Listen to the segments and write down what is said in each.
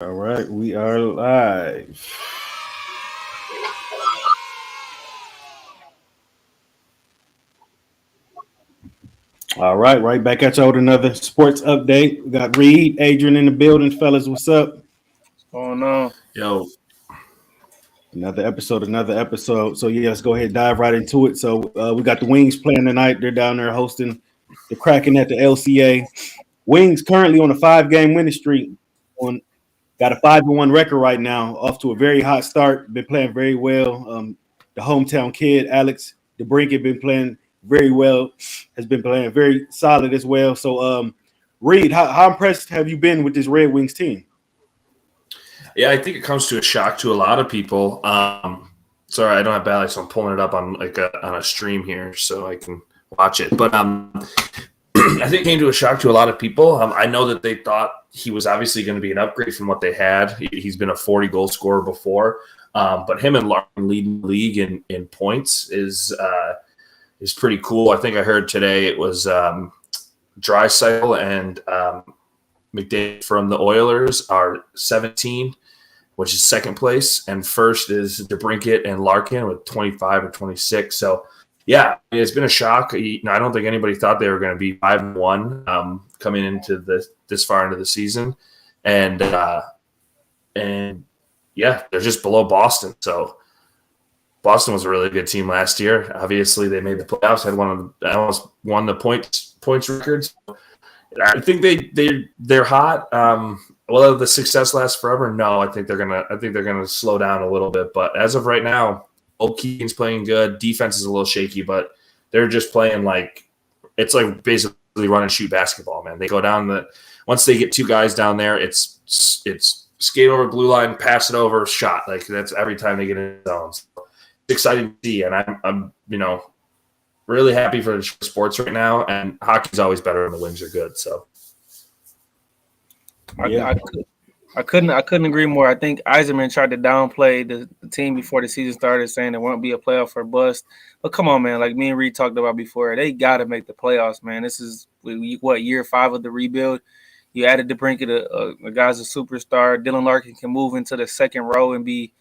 All right, we are live. All right, back at you with another sports update. We got Reid, Adrian in the building, fellas. What's up? Oh no. Yo, Another episode. So yeah, let's go ahead and dive right into it. So we got the Wings playing tonight. They're down there hosting the Kraken at the LCA. Wings currently on a 5-game winning streak. On Got a 5-1 record right now. Off to a very hot start. Been playing very well. The hometown kid Alex DeBrinket been playing very well. Has been playing very solid as well. So Reid, how impressed have you been with this Red Wings team? yeah, I think it comes to a shock to a lot of people. Sorry, I don't have balance, so I'm pulling it up on on a stream here so I can watch it. But I think it came to a shock to a lot of people. I know that they thought he was obviously going to be an upgrade from what they had. He's been a 40 goal scorer before, but him and Larkin leading the league in points is pretty cool. I think I heard today it was Draisaitl and McDavid from the Oilers are 17, which is second place, and first is DeBrinket and Larkin with 25 or 26. So, yeah, it's been a shock. I don't think anybody thought they were going to be 5-1 coming into this far into the season, and yeah, they're just below Boston. So Boston was a really good team last year. Obviously, they made the playoffs. Almost won the points records. I think they're hot. Will the success last forever? No, I think they're gonna slow down a little bit. But as of right now, Old Keating's playing good. Defense is a little shaky, but they're just playing like it's like basically run and shoot basketball, man. They go down once they get two guys down there, it's skate over blue line, pass it over, shot. Like that's every time they get in zones. It's exciting to see, and I'm really happy for sports right now. And hockey's always better when the Wings are good. So Yeah. I couldn't agree more. I think Eiserman tried to downplay the team before the season started, saying it won't be a playoff or bust. But come on, man. Like me and Reid talked about before, they got to make the playoffs, man. This is what year 5 of the rebuild. You added DeBrinket, a guy's a superstar. Dylan Larkin can move into the second row and be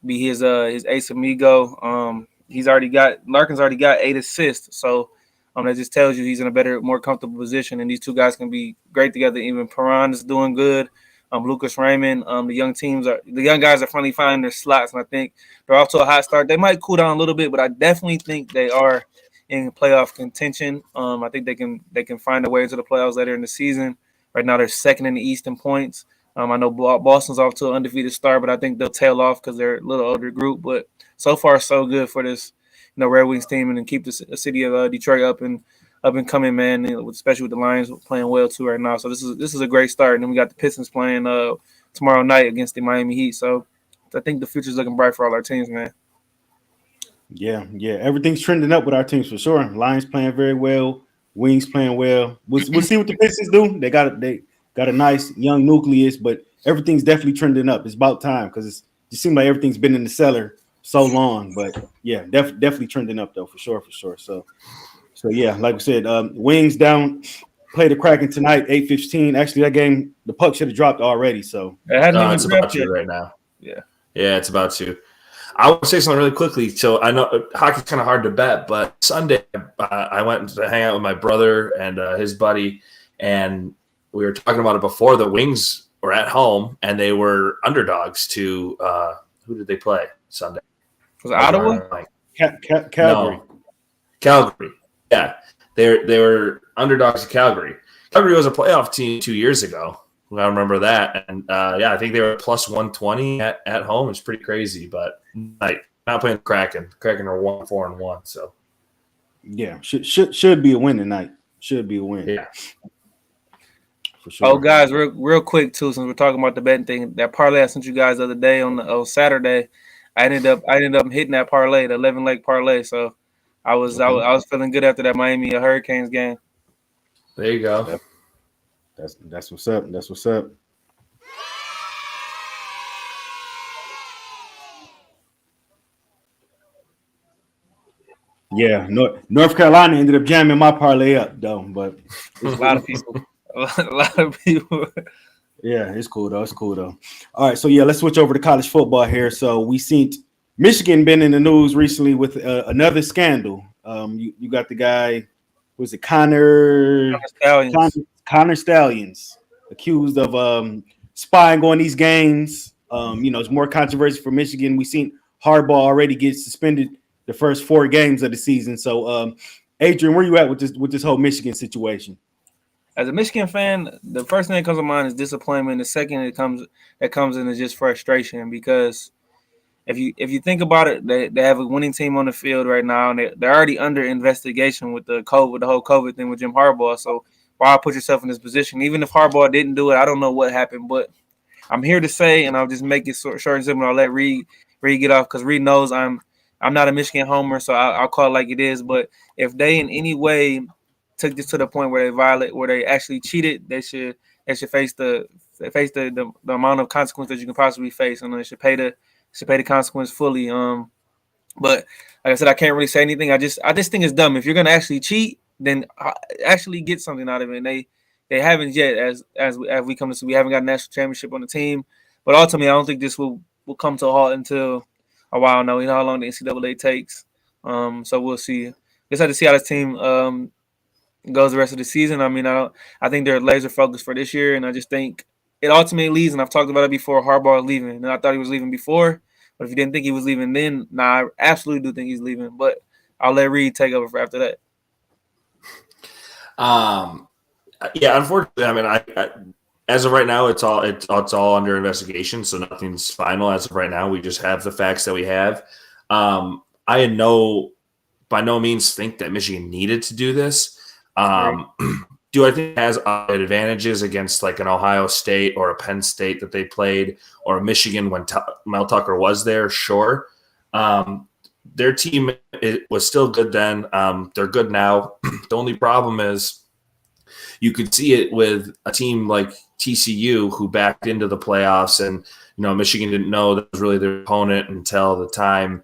his ace amigo. Larkin's already got 8 assists, so that just tells you he's in a better, more comfortable position, and these two guys can be great together. Even Perron is doing good. Lucas Raymond, the young guys are finally finding their slots, and I think they're off to a hot start. They might cool down a little bit, but I definitely think they are in playoff contention. I think they can find a way into the playoffs later in the season. Right now, they're second in the East in points. I know Boston's off to an undefeated start, but I think they'll tail off because they're a little older group. But so far, so good for this, Red Wings team, and keep the city of Detroit up and coming, man. Especially with the Lions playing well too right now. So this is a great start. And then we got the Pistons playing tomorrow night against the Miami Heat. So I think the future's looking bright for all our teams, man. Yeah. Everything's trending up with our teams for sure. Lions playing very well. Wings playing well. We'll see what the Pistons do. They got a nice young nucleus, but everything's definitely trending up. It's about time because it seems like everything's been in the cellar so long. But yeah, definitely trending up though for sure. So yeah, like we said, Wings down. Play the Kraken tonight, 8:15. Actually, that game, the puck should have dropped already. So it's about to right now. Yeah, it's about to. I want to say something really quickly. So I know hockey's kind of hard to bet, but Sunday I went to hang out with my brother and his buddy, and we were talking about it before. The Wings were at home, and they were underdogs to who did they play Sunday? Was it Ottawa? Calgary. No. Calgary. Yeah, they were underdogs to Calgary. Calgary was a playoff team 2 years ago. I remember that, and I think they were plus 120 at home. It's pretty crazy, but not playing the Kraken. The Kraken are 1-4-1. So yeah, should be a win tonight. Should be a win. Yeah, for sure. Oh, guys, real quick too, since we're talking about the betting thing, that parlay I sent you guys the other day on Saturday, I ended up hitting that parlay, the 11-leg parlay. So I was feeling good after that Miami Hurricanes game. There you go. Yep. That's what's up. That's what's up. Yeah, North Carolina ended up jamming my parlay up though, but a lot of people. Yeah, it's cool though. It's cool though. All right, so yeah, let's switch over to college football here. So we seen Michigan been in the news recently with another scandal. You got the guy, was it Stallions. Connor Stallions, accused of spying on these games. It's more controversy for Michigan. We seen Harbaugh already get suspended the first 4 games of the season. So, Adrian, where you at with this whole Michigan situation? As a Michigan fan, the first thing that comes to mind is disappointment. The second that comes in is just frustration because if you think about it, they have a winning team on the field right now, and they're already under investigation with the whole COVID thing with Jim Harbaugh. So why put yourself in this position? Even if Harbaugh didn't do it, I don't know what happened, but I'm here to say, and I'll just make it short and simple. I'll let Reid get off because Reid knows I'm not a Michigan homer, so I'll call it like it is. But if they in any way took this to the point where they actually cheated, they should face the amount of consequence that you can possibly face, and they should pay the consequence fully. But like I said, I can't really say anything. I just think it's dumb. If you're gonna actually cheat, then actually get something out of it. And they haven't yet, as we come to see, we haven't got a national championship on the team. But ultimately, I don't think this will come to a halt until a while now. You know how long the NCAA takes. So we'll see. Just have to see how this team goes the rest of the season. I mean, I think they're laser focused for this year, and I just think it ultimately leads. And I've talked about it before. Harbaugh is leaving, and I thought he was leaving before. But if you didn't think he was leaving then, I absolutely do think he's leaving. But I'll let Reid take over for after that. Yeah, unfortunately, I mean, I as of right now, it's all under investigation, so nothing's final as of right now. We just have the facts that we have. I by no means think that Michigan needed to do this. Right. Do I think it has advantages against like an Ohio State or a Penn State that they played, or a Michigan when Mel Tucker was there? Sure. Their team was still good then. They're good now. The only problem is you could see it with a team like TCU who backed into the playoffs, and Michigan didn't know that was really their opponent until the time.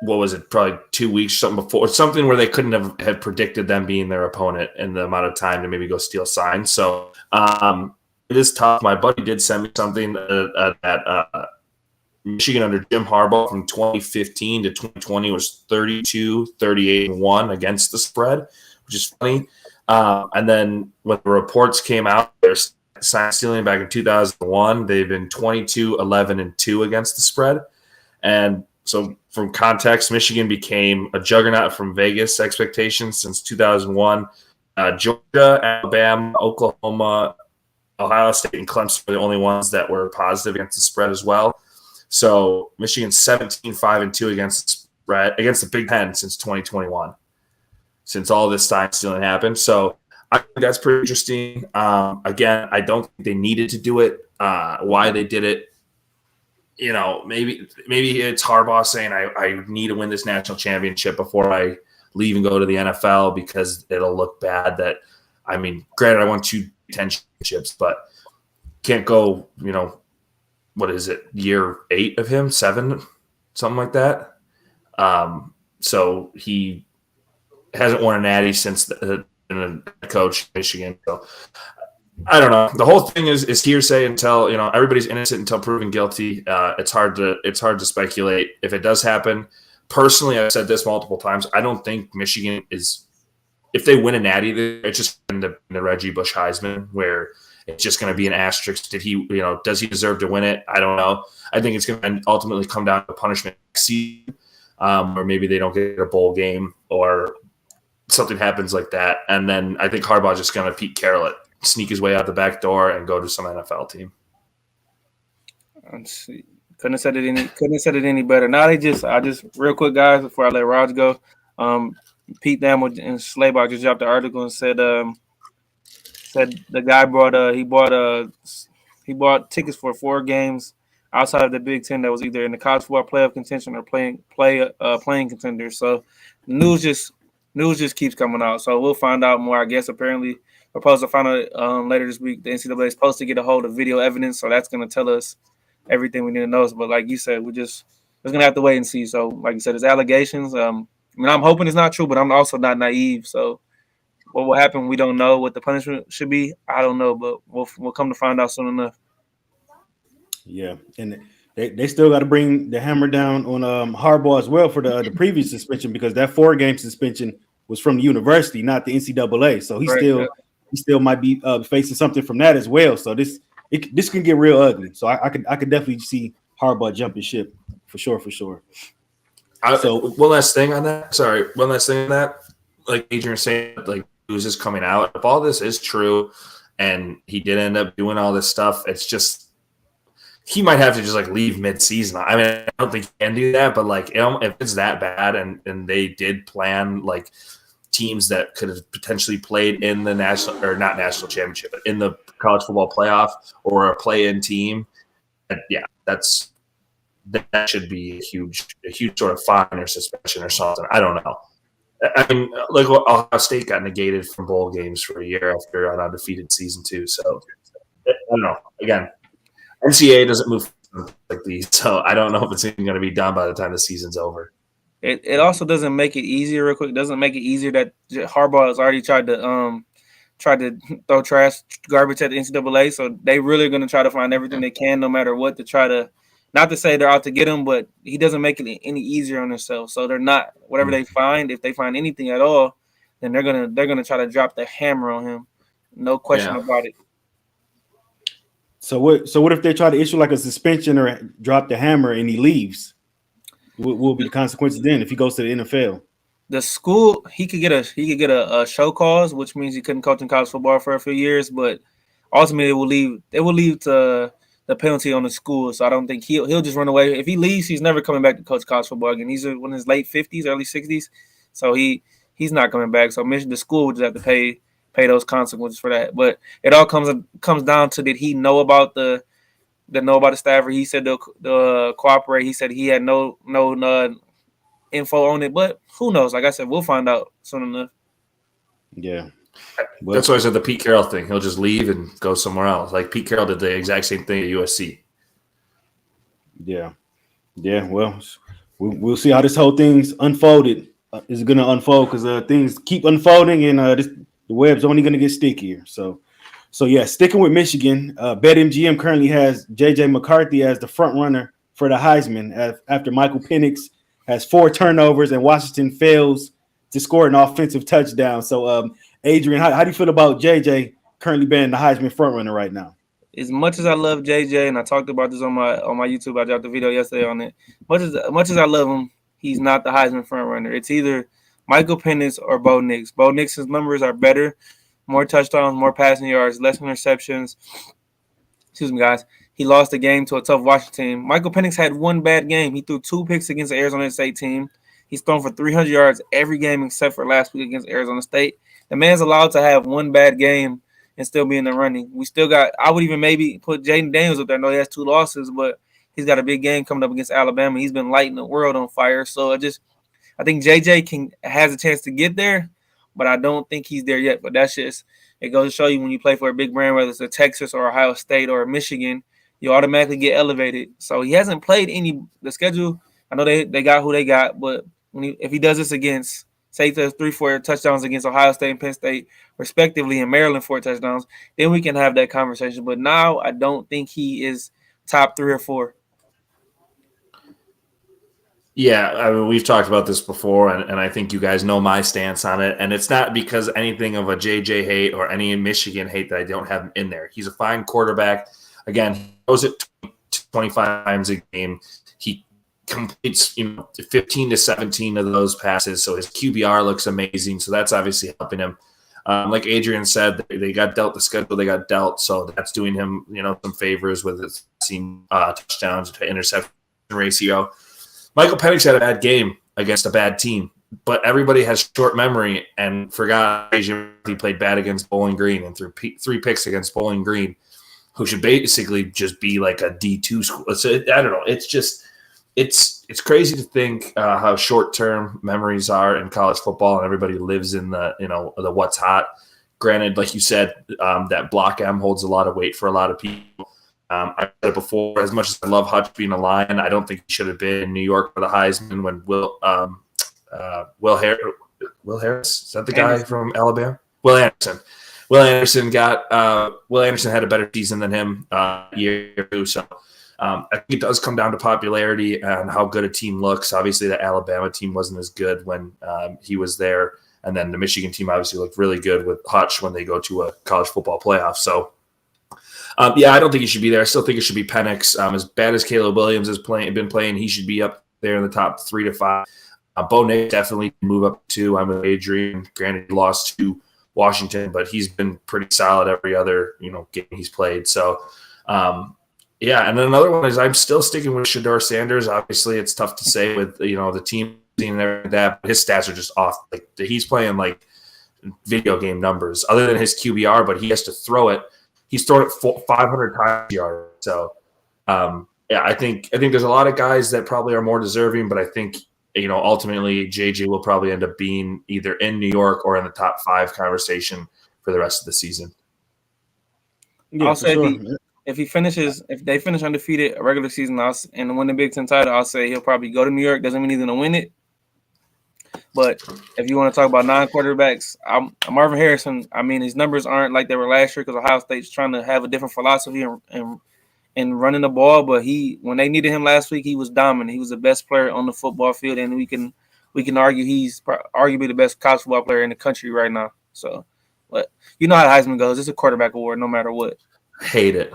What was it? Probably 2 weeks, something before, something where they couldn't have predicted them being their opponent in the amount of time to maybe go steal signs. So it is tough. My buddy did send me something that Michigan under Jim Harbaugh from 2015 to 2020 was 32, 38, and 1 against the spread, which is funny. And then when the reports came out, they're sign stealing back in 2001. They've been 22, 11, and 2 against the spread. And so from context, Michigan became a juggernaut from Vegas expectations since 2001. Georgia, Alabama, Oklahoma, Ohio State, and Clemson were the only ones that were positive against the spread as well. So Michigan's 17, 5, and 2 against the spread, against the Big Ten since 2021, since all this sign stealing happened. So I think that's pretty interesting. Again, I don't think they needed to do it. Why they did it, maybe it's Harbaugh saying I need to win this national championship before I leave and go to the NFL because it'll look bad that, granted I won 2 championships, but can't go, what is it, year 8 of him, 7, something like that. So he hasn't won a natty since the coach in Michigan. So I don't know. The whole thing is hearsay until everybody's innocent until proven guilty. It's hard to speculate if it does happen. Personally, I've said this multiple times. I don't think Michigan is. If they win a natty, it's just in the Reggie Bush Heisman where it's just going to be an asterisk. Did he, does he deserve to win it? I don't know. I think it's going to ultimately come down to punishment season, or maybe they don't get a bowl game or something happens like that, and then I think Harbaugh's just going to Pete Carroll it. Sneak his way out the back door and go to some NFL team. Let's see. Couldn't have said it any better. Now I just real quick, guys, before I let Raaj go. Pete Thamel and Slaybach just dropped the article and said the guy bought tickets for 4 games outside of the Big Ten that was either in the college football playoff contention or playing contenders. So the news just keeps coming out. So we'll find out more. I guess apparently we're supposed to find out later this week. The NCAA is supposed to get a hold of video evidence, so that's going to tell us everything we need to know. But like you said, we're going to have to wait and see. So like you said, there's allegations. I'm hoping it's not true, but I'm also not naive. So what will happen, we don't know. What the punishment should be, I don't know, but we'll come to find out soon enough. Yeah, and they still got to bring the hammer down on Harbaugh as well for the previous suspension, because that 4-game suspension was from the university, not the NCAA. So he Correct. still might be facing something from that as well. So this can get real ugly. So I could definitely see Harbaugh jumping ship for sure. So one last thing on that. Sorry, one last thing on that. Like Adrian was saying, like news is coming out. If all this is true, and he did end up doing all this stuff, it's just he might have to just like leave mid-season. I mean, I don't think he can do that, but like if it's that bad, and they did plan like teams that could have potentially played in the national or not national championship, but in the college football playoff or a play-in team, yeah, that should be a huge sort of fine or suspension or something. I don't know. I mean, like Ohio State got negated from bowl games for a year after an undefeated season too. So I don't know. Again, NCAA doesn't move like these, so I don't know if it's even going to be done by the time the season's over. It also doesn't make it easier. Real quick, it doesn't make it easier that Harbaugh has already tried to throw garbage at the NCAA. So they really are going to try to find everything they can, no matter what, to try to. Not to say they're out to get him, but he doesn't make it any easier on themselves. So they're not. Whatever they find, if they find anything at all, then they're gonna try to drop the hammer on him. No question about it. So what if they try to issue like a suspension or drop the hammer and he leaves? What will be the consequences then if he goes to the NFL? The school, he could get a show cause, which means he couldn't coach in college football for a few years. But ultimately, it will leave to the penalty on the school. So I don't think he'll just run away. If he leaves, he's never coming back to coach college football again. He's in his late 50s, early 60s, so he's not coming back. So the school would just have to pay those consequences for that. But it all comes down to, did he know about the staffer? He said the cooperate. He said he had no info on it, but who knows? Like I said, we'll find out soon enough. Yeah. That's why I said the Pete Carroll thing. He'll just leave and go somewhere else. Like Pete Carroll did the exact same thing at USC. Yeah. Well, we'll see how this whole thing's unfolded. Is going to unfold, because things keep unfolding, and the web's only going to get stickier. So yeah, sticking with Michigan, BetMGM currently has J.J. McCarthy as the front runner for the Heisman after Michael Penix has 4 turnovers and Washington fails to score an offensive touchdown. So, Adrian, how do you feel about JJ currently being the Heisman frontrunner right now? As much as I love JJ, and I talked about this on my YouTube, I dropped a video yesterday on it. Much as I love him, he's not the Heisman frontrunner. It's either Michael Penix or Bo Nix. Bo Nix's numbers are better, more touchdowns, more passing yards, less interceptions. Excuse me, guys. He lost the game to a tough Washington team. Michael Penix had one bad game. He threw 2 picks against the Arizona State team. He's thrown for 300 yards every game except for last week against Arizona State. The man's allowed to have one bad game and still be in the running. We still got – I would even maybe put Jaden Daniels up there. I know he has 2 losses, but he's got a big game coming up against Alabama. He's been lighting the world on fire. So I think JJ has a chance to get there, but I don't think he's there yet. But that's just – it goes to show you, when you play for a big brand, whether it's a Texas or Ohio State or Michigan, you automatically get elevated. So he hasn't played the schedule. I know they got who they got, but if he does this against, say, he does 3-4 touchdowns against Ohio State and Penn State, respectively, and Maryland 4 touchdowns, then we can have that conversation. But now I don't think he is top 3 or 4. Yeah, I mean, we've talked about this before, and I think you guys know my stance on it. And it's not because anything of a JJ hate or any Michigan hate that I don't have him in there. He's a fine quarterback. Again, he throws it 25 times a game. He completes 15 to 17 of those passes, so his QBR looks amazing. So that's obviously helping him. Like Adrian said, they got dealt the schedule they got dealt, so that's doing him some favors with his touchdowns to interception ratio. Michael Penix had a bad game against a bad team, but everybody has short memory and forgot he played bad against Bowling Green and threw 3 picks against Bowling Green, who should basically just be like a D2 school. I don't know. It's just it's crazy to think how short-term memories are in college football, and everybody lives in the the what's hot. Granted, like you said, that block M holds a lot of weight for a lot of people. I said it before, as much as I love Hutch being a Lion, I don't think he should have been in New York for the Heisman when Will Harris, is that the guy from Alabama? Will Anderson. Will Anderson had a better season than him year two. So I think it does come down to popularity and how good a team looks. Obviously, the Alabama team wasn't as good when he was there. And then the Michigan team obviously looked really good with Hutch when they go to a college football playoff. So, I don't think he should be there. I still think it should be Penix. As bad as Caleb Williams has been playing, he should be up there in the top 3 to 5. Bo Nix definitely can move up to. I'm with Adrian. Granted, he lost to Washington, but he's been pretty solid every other game he's played. So, and then another one is I'm still sticking with Shedeur Sanders. Obviously, it's tough to say with the team and everything like that, but his stats are just off. Like he's playing like video game numbers, other than his QBR, but he has to throw it. He's thrown it 500 times yards. So, I think there's a lot of guys that probably are more deserving, but I think ultimately JJ will probably end up being either in New York or in the top 5 conversation for the rest of the season. Yeah, I'll say if they finish undefeated a regular season and win the Big Ten title, I'll say he'll probably go to New York. Doesn't mean he's going to win it. But if you want to talk about non-quarterbacks, Marvin Harrison, I mean, his numbers aren't like they were last year because Ohio State's trying to have a different philosophy and running the ball. But when they needed him last week, he was dominant. He was the best player on the football field, and we can argue he's arguably the best college football player in the country right now. So, but you know how Heisman goes. It's a quarterback award no matter what. I hate it.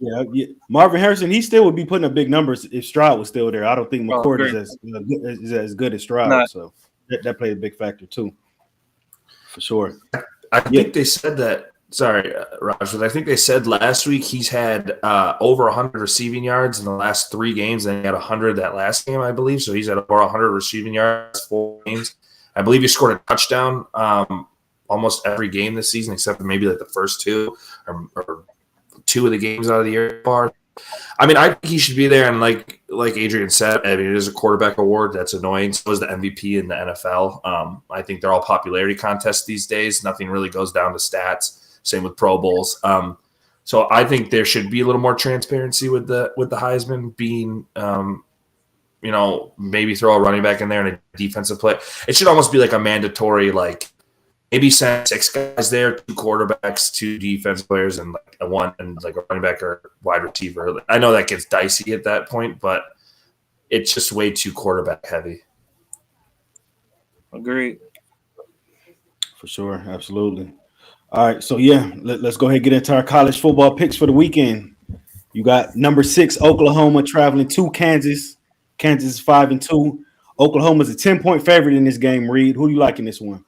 Yeah, Marvin Harrison, he still would be putting up big numbers if Stroud was still there. I don't think McCourt is as good as Stroud, so that played a big factor too, for sure. I think they said that. Sorry, Raj, but I think they said last week he's had over 100 receiving yards in the last 3 games, and he had 100 that last game, I believe. So he's had over 100 receiving yards 4 games. I believe he scored a touchdown almost every game this season, except for maybe like the first 2 or 2 of the games out of the year. I mean, I think he should be there, and like Adrian said, I mean, it is a quarterback award. That's annoying. So is the MVP in the NFL. I think they're all popularity contests these days. Nothing really goes down to stats. Same with Pro Bowls. So I think there should be a little more transparency with the Heisman being, maybe throw a running back in there and a defensive play. It should almost be like a mandatory, like maybe send 6 guys there, 2 quarterbacks, 2 defense players, and like a running back or wide receiver. I know that gets dicey at that point, but it's just way too quarterback heavy. Agreed. For sure, absolutely. All right, so let's go ahead and get into our college football picks for the weekend. You got number 6 Oklahoma traveling to Kansas. Kansas is 5-2. Oklahoma's a 10-point favorite in this game. Reid, who do you like in this one?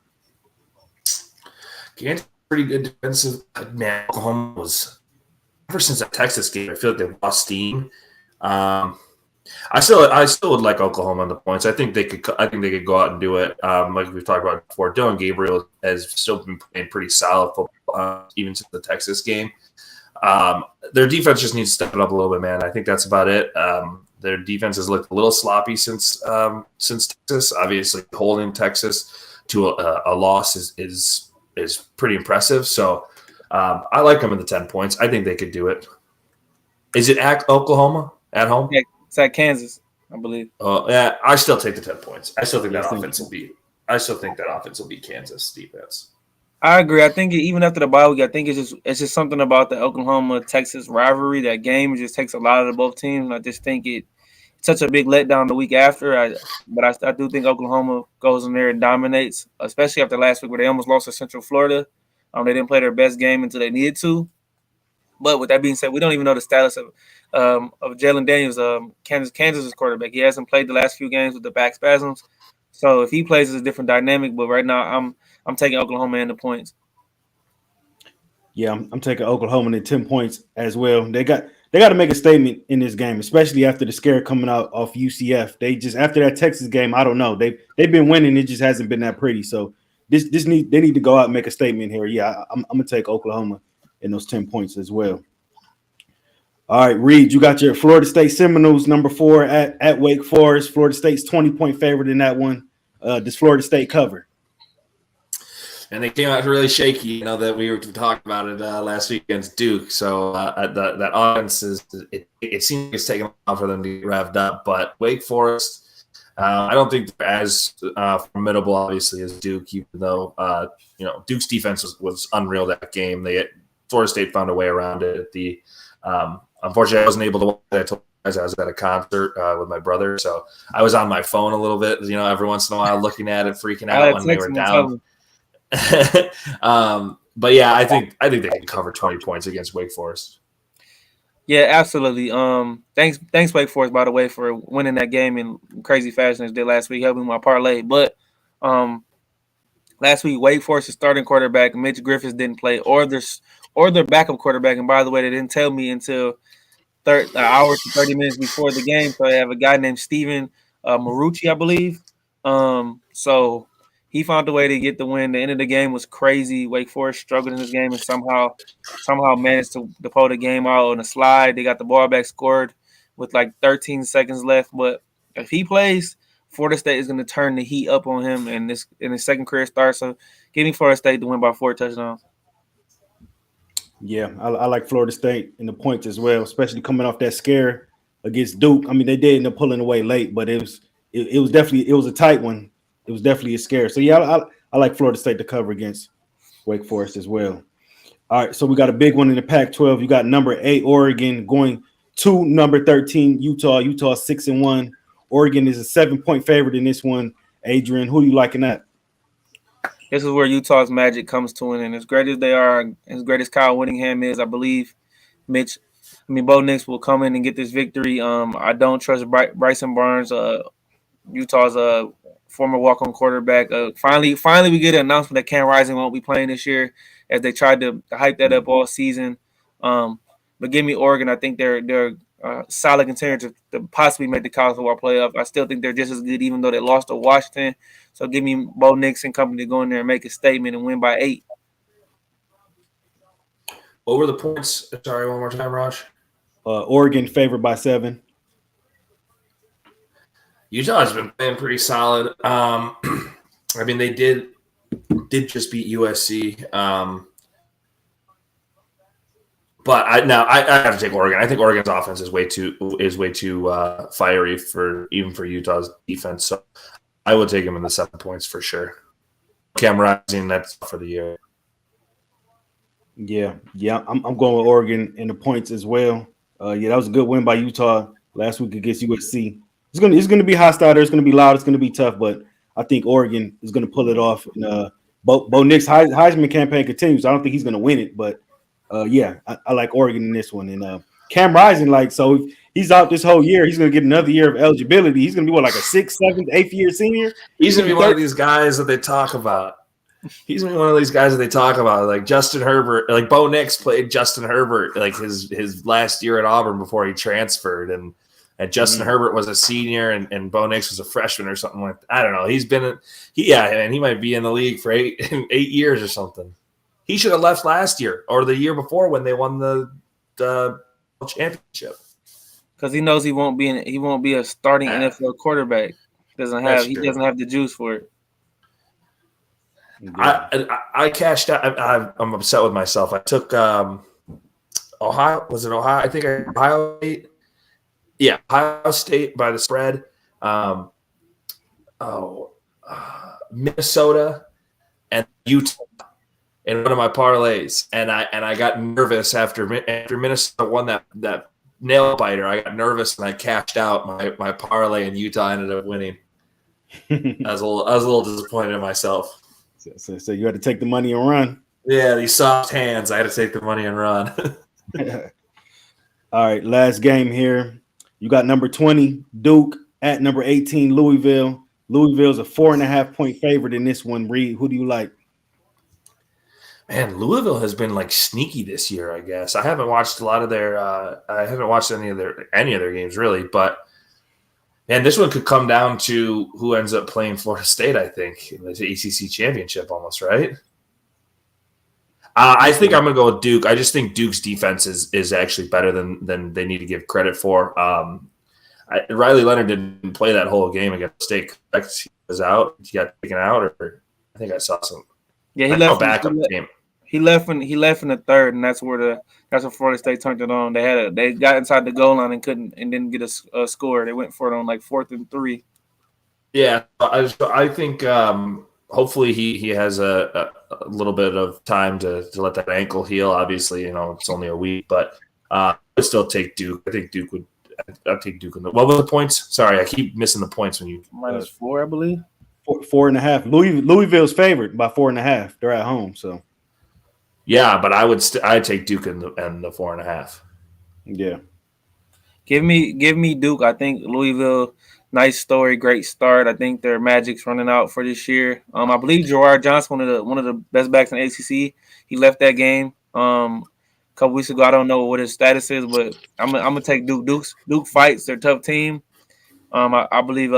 Kansas pretty good defensive. Man, Oklahoma was ever since that Texas game. I feel like they've lost steam. I still would like Oklahoma on the points. I think they could go out and do it. Like we've talked about before, Dylan Gabriel has still been playing pretty solid football, even since the Texas game. Their defense just needs to step it up a little bit, man. I think that's about it. Their defense has looked a little sloppy since Texas. Obviously, holding Texas to a loss is pretty impressive. So I like them in the 10 points. I think they could do it. Is it at Oklahoma at home? Yeah, it's at Kansas, I believe. Yeah, I still take the 10 points. I still think that offense will be Kansas defense. I agree. I think even after the bye week, I think it's just something about the Oklahoma-Texas rivalry. That game just takes a lot of the both teams. And I just think it's such a big letdown the week after. I do think Oklahoma goes in there and dominates, especially after last week where they almost lost to Central Florida. They didn't play their best game until they needed to. But with that being said, we don't even know the status of Jalen Daniels, Kansas's quarterback. He hasn't played the last few games with the back spasms. So if he plays, it's a different dynamic. But right now, I'm taking Oklahoma in the points. Yeah, I'm taking Oklahoma in 10 points as well. They got to make a statement in this game, especially after the scare coming out off UCF. They just after that Texas game, I don't know. They've been winning. It just hasn't been that pretty. So they need to go out and make a statement here. Yeah, I'm gonna take Oklahoma in those 10 points as well. All right, Reid, you got your Florida State Seminoles number 4 at Wake Forest. Florida State's 20-point favorite in that one. Does Florida State cover? And they came out really shaky, that we were talking about it last week against Duke. So that offense it seems like it's taking a while for them to get revved up. But Wake Forest, I don't think they're as formidable, obviously, as Duke, even though Duke's defense was unreal that game. Florida State found a way around it. Unfortunately, I wasn't able to watch it. I told you guys I was at a concert with my brother, so I was on my phone a little bit, every once in a while, looking at it, freaking out when they were down. But yeah, I think they can cover 20 points against Wake Forest. Yeah, absolutely. Thanks Wake Forest, by the way, for winning that game in crazy fashion as they did last week, helping my parlay. But last week, Wake Forest's starting quarterback Mitch Griffiths didn't play, or their backup quarterback. And by the way, they didn't tell me until hours to 30 minutes before the game. So they have a guy named Steven Marucci, I believe. So he found a way to get the win. The end of the game was crazy. Wake Forest struggled in this game and somehow managed to pull the game out on a slide. They got the ball back, scored with like 13 seconds left. But if he plays, Florida State is going to turn the heat up on him in his second career start. So give me Florida State to win by 4 touchdowns. Yeah, I like Florida State in the points as well, especially coming off that scare against Duke. I mean, they did end up pulling away late, but it was definitely a tight one. It was definitely a scare. So yeah, I like Florida State to cover against Wake Forest as well. All right, so we got a big one in the Pac-12. You got number 8 Oregon going to number 13 Utah. Utah 6-1. Oregon is a 7-point favorite in this one. Adrian, who you liking that? This is where Utah's magic comes to an end. As great as they are, as great as Kyle Whittingham is, I believe Bo Nix will come in and get this victory. I don't trust Bryson Barnes, Utah's former walk-on quarterback. Finally, we get an announcement that Cam Rising won't be playing this year, as they tried to hype that up all season. But give me Oregon. I think they're solid contender to possibly make the college football playoff. I still think they're just as good, even though they lost to Washington. So give me Bo Nix and company to go in there and make a statement and win by 8. What were the points? Sorry, one more time, Raj. Oregon favored by 7. Utah has been playing pretty solid. I mean, they did just beat USC. But I have to take Oregon. I think Oregon's offense is way too fiery for Utah's defense. So I would take him in the 7 points for sure. Cam Rising, that's for the year. Yeah, I'm going with Oregon in the points as well. That was a good win by Utah last week against USC. It's gonna be hostile there. It's gonna be loud. It's gonna be tough, but I think Oregon is gonna pull it off. And Bo Nix Heisman campaign continues. I don't think he's gonna win it, but I like Oregon in this one. And Cam Rising, so if he's out this whole year, he's gonna get another year of eligibility. He's gonna be like a 6th, 7th, 8th year senior. He's gonna be one of these guys that they talk about. He's one of these guys that they talk about, like Justin Herbert. Like Bo Nix played Justin Herbert like his last year at Auburn before he transferred, and Justin Herbert was a senior and Bo Nix was a freshman or something like that. I don't know. He might be in the league for 8 years or something. He should have left last year or the year before when they won the championship. Because he knows he won't be a starting NFL quarterback. He doesn't have the juice for it. I cashed out. I'm upset with myself. I took Ohio. Was it Ohio? I think Ohio State. Yeah, Ohio State by the spread. Minnesota and Utah in one of my parlays, and I got nervous after Minnesota won that nail biter. I got nervous and I cashed out my parlay, and Utah ended up winning. I was a little disappointed in myself. So you had to take the money and run. Yeah, these soft hands. I had to take the money and run. All right, last game here. You got number 20 Duke at number 18 Louisville. Louisville's a 4.5-point favorite in this one. Reid, who do you like? Man, Louisville has been sneaky this year, I guess. I haven't watched a lot of their I haven't watched any of their games really, but man, this one could come down to who ends up playing Florida State, I think, in the ACC championship almost, right? I think I'm going to go with Duke. I just think Duke's defense is actually better than they need to give credit for. Riley Leonard didn't play that whole game against State. He was out. He got taken out, or I think I saw some. Yeah, he left back up the game. He left in the third, and that's where Florida State turned it on. They got inside the goal line and didn't get a score. They went for it on 4th and 3. Yeah, I think hopefully he has a little bit of time to let that ankle heal. Obviously, it's only a week, but I would still take Duke. I think Duke would. I'd take Duke. What were the points? Sorry, I keep missing the points when you. -4, I believe. 4.5. Louisville's favored by 4.5. They're at home, so Yeah, but I'd take Duke and the 4.5. yeah. Give me Duke. I think Louisville, nice story, great start. I think their magic's running out for this year. I believe Gerard Johnson, one of the best backs in ACC, he left that game a couple weeks ago. I don't know what his status is, but I'm gonna take Duke. Duke fights. They're a tough team. I believe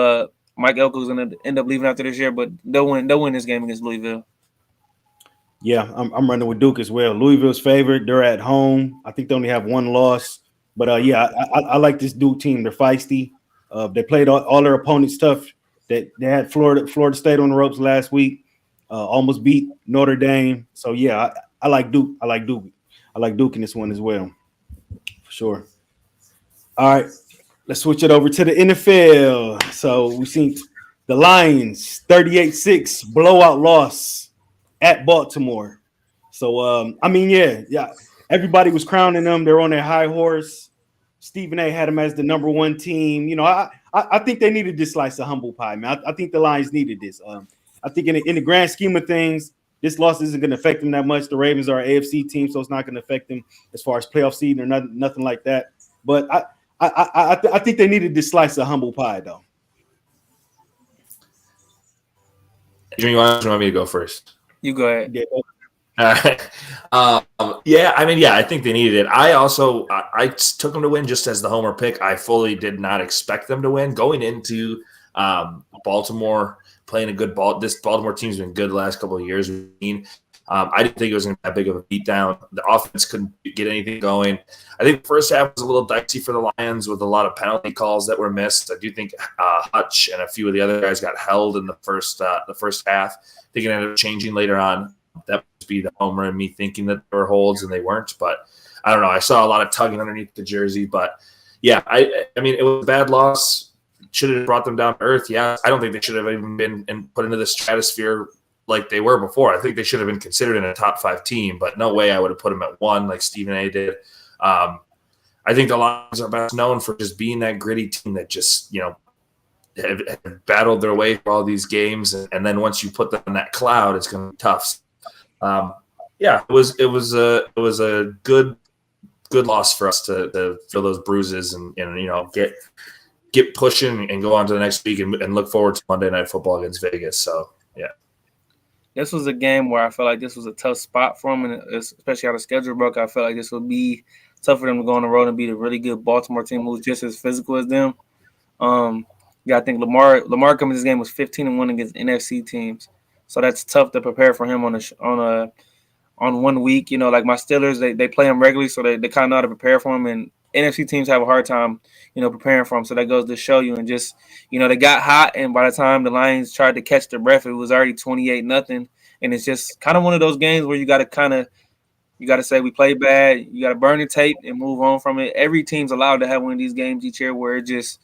Mike Elko's gonna end up leaving after this year, but they'll win. They'll win this game against Louisville. Yeah, I'm running with Duke as well. Louisville's favored. They're at home. I think they only have one loss. But yeah, I like this Duke team. They're feisty. They played all their opponents tough. They had Florida State on the ropes last week. Almost beat Notre Dame. So yeah, I like Duke. I like Duke in this one as well, for sure. All right, let's switch it over to the NFL. So we've seen the Lions 38-6 blowout loss at Baltimore. So I mean, yeah. Everybody was crowning them. They're on their high horse. Stephen A had them as the number one team. I think they needed this slice of humble pie, man. I think the Lions needed this. I think in the grand scheme of things, this loss isn't going to affect them that much. The Ravens are an AFC team, so it's not going to affect them as far as playoff seeding or nothing like that. But I think they needed this slice of humble pie, though. Adrian, you want me to go first? You go ahead. Yeah. All right. I think they needed it. I took them to win just as the homer pick. I fully did not expect them to win. Going into Baltimore, playing a good ball. This Baltimore team's been good the last couple of years. I didn't think it was going to be that big of a beatdown. The offense couldn't get anything going. I think the first half was a little dicey for the Lions with a lot of penalty calls that were missed. I do think Hutch and a few of the other guys got held in the first half. I think it ended up changing later on. That must be the homer and me thinking that there were holds and they weren't. But I don't know. I saw a lot of tugging underneath the jersey. But yeah, I mean, it was a bad loss. Should have brought them down to earth. Yeah, I don't think they should have even been put into the stratosphere like they were before. I think they should have been considered in a top 5 team, but no way I would have put them at 1 like Stephen A did. I think the Lions are best known for just being that gritty team that just, have battled their way through all these games. And then once you put them in that cloud, it's going to be tough. It was a good loss for us to feel those bruises and get pushing and go on to the next week and look forward to Monday Night Football against Vegas. So yeah, this was a game where I felt like this was a tough spot for them, and especially how the schedule broke. I felt like this would be tough for them to go on the road and beat a really good Baltimore team who's just as physical as them. I think Lamar coming to this game was 15-1 against NFC teams, so that's tough to prepare for him on 1 week. Like my Steelers, they play him regularly, so they kind of know how to prepare for him, and NFC teams have a hard time, preparing for him. So that goes to show you, and just, they got hot, and by the time the Lions tried to catch their breath, it was already 28-0, and it's just kind of one of those games where you got to say we played bad. You got to burn the tape and move on from it. Every team's allowed to have one of these games each year where you just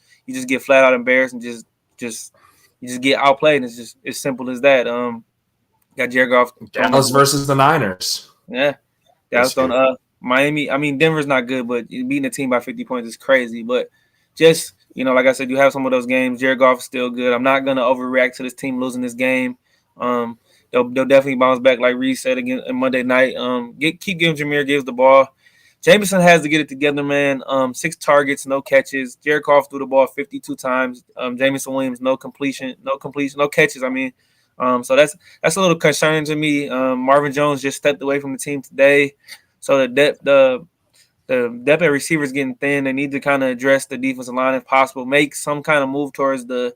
get flat out embarrassed and you just get outplayed. And it's just as simple as that. Got Jared Goff. Dallas versus the Niners. Yeah, Dallas on Miami. I mean, Denver's not good, but beating a team by 50 points is crazy. But just, like I said, you have some of those games. Jared Goff is still good. I'm not gonna overreact to this team losing this game. They'll definitely bounce back, like Reid said again on Monday night. Keep giving Jahmyr Gibbs the ball. Jameson has to get it together, man. 6 targets, no catches. Jared Goff threw the ball 52 times. Jameson Williams, no catches. I mean, so that's a little concerning to me. Marvin Jones just stepped away from the team today, so the depth at receivers getting thin. They need to kind of address the defensive line if possible. Make some kind of move towards the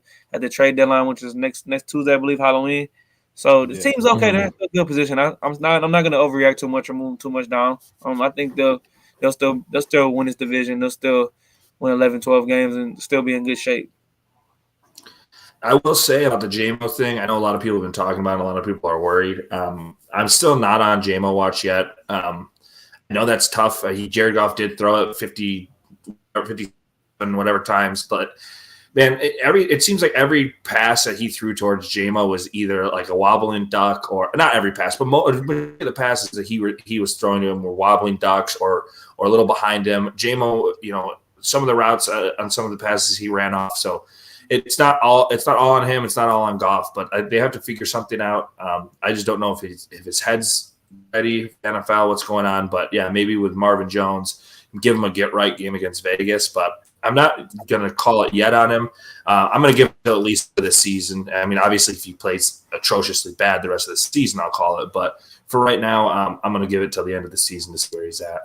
trade deadline, which is next Tuesday, I believe, Halloween. So the team's okay. They're in a good position. I'm not going to overreact too much or move too much down. I think they'll still win this division. They'll still win 11, 12 games and still be in good shape. I will say about the JMO thing, I know a lot of people have been talking about it. A lot of people are worried. I'm still not on JMO watch yet. I know that's tough. Jared Goff did throw it 50 or 57 whatever times, but man, it seems like every pass that he threw towards JMO was either like a wobbling duck, or not every pass, but the passes that he was throwing to him were wobbling ducks or a little behind him. JMO, some of the routes on some of the passes he ran off. So it's not all on him. It's not all on Goff, but they have to figure something out. I just don't know if his head's ready, NFL, what's going on. But yeah, maybe with Marvin Jones, give him a get right game against Vegas, but I'm not going to call it yet on him. I'm going to give it at least for this season. I mean, obviously, if he plays atrociously bad the rest of the season, I'll call it. But for right now, I'm going to give it till the end of the season to see where he's at.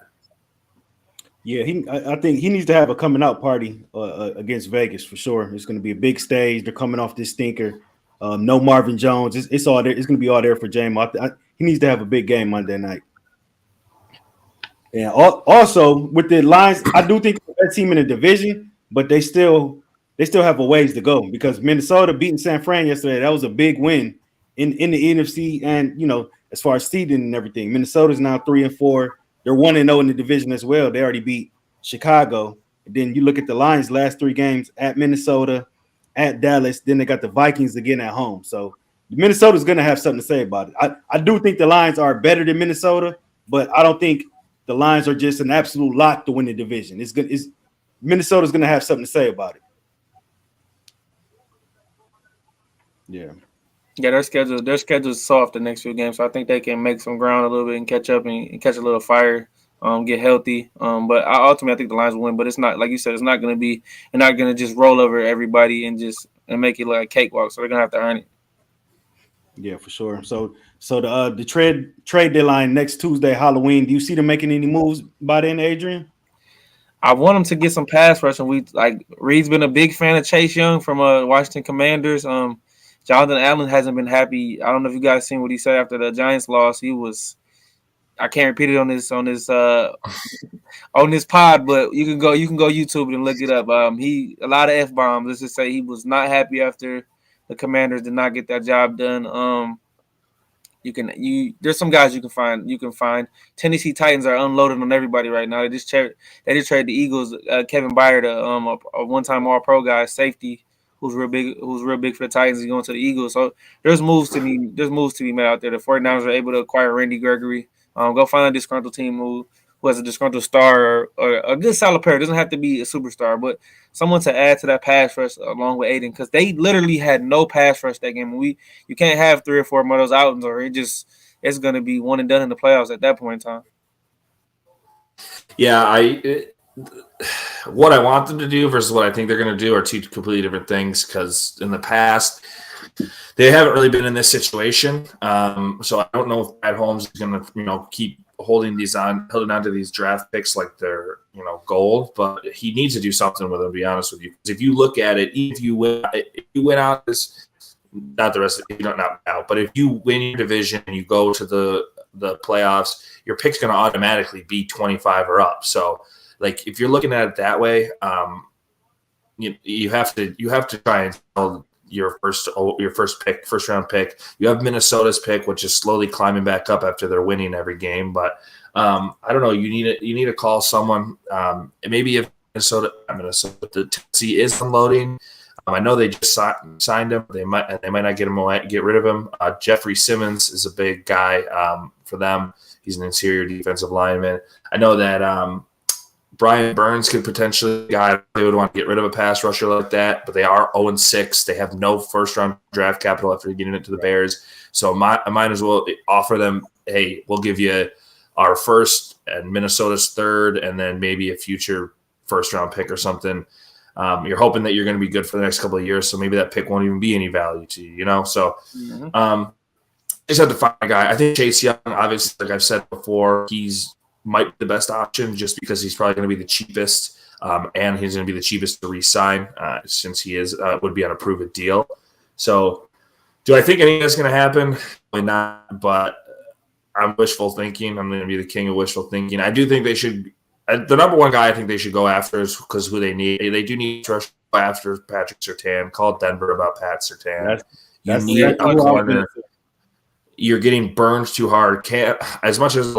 Yeah, I think he needs to have a coming out party against Vegas for sure. It's going to be a big stage. They're coming off this stinker. No Marvin Jones. It's all there. It's going to be all there for James. He needs to have a big game Monday night. And also with the Lions, I do think that team in the division, but they still have a ways to go because Minnesota beating San Fran yesterday. That was a big win in the NFC, and as far as seeding and everything, Minnesota's now 3-4. They're 1-0 in the division as well. They already beat Chicago. And then you look at the Lions' last 3 games at Minnesota, at Dallas. Then they got the Vikings again at home. So Minnesota's going to have something to say about it. I do think the Lions are better than Minnesota, but I don't think the Lions are just an absolute lock to win the division. Minnesota's going to have something to say about it. Yeah. Yeah, their schedule's soft the next few games, so I think they can make some ground a little bit and catch up and catch a little fire, get healthy. But ultimately, I think the Lions will win. But it's not, like you said, it's not going to be. They're not going to just roll over everybody and make it like a cakewalk. So they're going to have to earn it. Yeah, for sure. So the trade deadline next Tuesday, Halloween. Do you see them making any moves by then, Adrian? I want them to get some pass rush, and Reid's been a big fan of Chase Young from Washington Commanders. Jonathan Allen hasn't been happy. I don't know if you guys seen what he said after the Giants loss. I can't repeat it on this pod, but you can go YouTube it and look it up. A lot of F-bombs. Let's just say he was not happy after the Commanders did not get that job done. There's some guys you can find. Tennessee Titans are unloading on everybody right now. They just traded the Eagles, Kevin Byard, a one-time All-Pro guy, safety, who's real big for the Titans. He's going to the Eagles. So there's moves to be made out there. The 49ers are able to acquire Randy Gregory. Go find a disgruntled team who has a disgruntled star or a good solid player. It doesn't have to be a superstar, but someone to add to that pass rush along with Aiden, because they literally had no pass rush that game. You can't have 3 or 4 of those outings, or it's going to be one and done in the playoffs at that point in time. Yeah, what I want them to do versus what I think they're going to do are 2 completely different things, because in the past they haven't really been in this situation. So I don't know if Brad Holmes is going to keep holding on to these draft picks like they're gold, but he needs to do something with them, to be honest with you. Because if you look at it, if you win out this, not the rest of it, not now, but if you win your division and you go to the playoffs, your pick's going to automatically be 25 or up. So like if you're looking at it that way, you have to try and tell your first round pick. You have Minnesota's pick, which is slowly climbing back up after they're winning every game. But I don't know. You need to call someone. Maybe if the Tennessee is unloading. I know they just signed him. They might not get rid of him. Jeffrey Simmons is a big guy for them. He's an interior defensive lineman. I know that Brian Burns could potentially be a guy they would want to get rid of a pass rusher like that, but they are 0-6. They have no first-round draft capital after getting it to the Bears. So I might as well offer them, hey, we'll give you our first and Minnesota's third, and then maybe a future first-round pick or something. You're hoping that you're going to be good for the next couple of years, so maybe that pick won't even be any value to you, So I just have to find a guy. I think Chase Young, obviously, like I've said before, might be the best option just because he's probably going to be the cheapest, and he's going to be the cheapest to re-sign since he would be on a prove-it deal. So do I think anything that's going to happen? Probably not, but I'm wishful thinking. I'm going to be the king of wishful thinking. I do think they should the number one guy I think they should go after is because who they need. They do need to rush after Patrick Surtain. Call Denver about Pat Surtain. You need a corner. you're getting burned too hard. As much as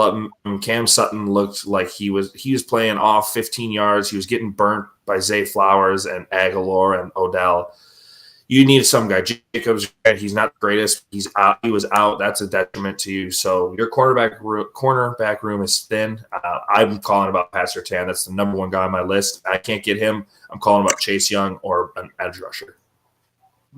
Cam Sutton looked like he was playing off 15 yards, he was getting burnt by Zay Flowers and Aguilar and Odell. You need some guy. Jacobs, he's not the greatest. He's out. He was out. That's a detriment to you. So your cornerback room is thin. I'm calling about Pat Surtain. That's the number one guy on my list. I can't get him. I'm calling about Chase Young or an edge rusher.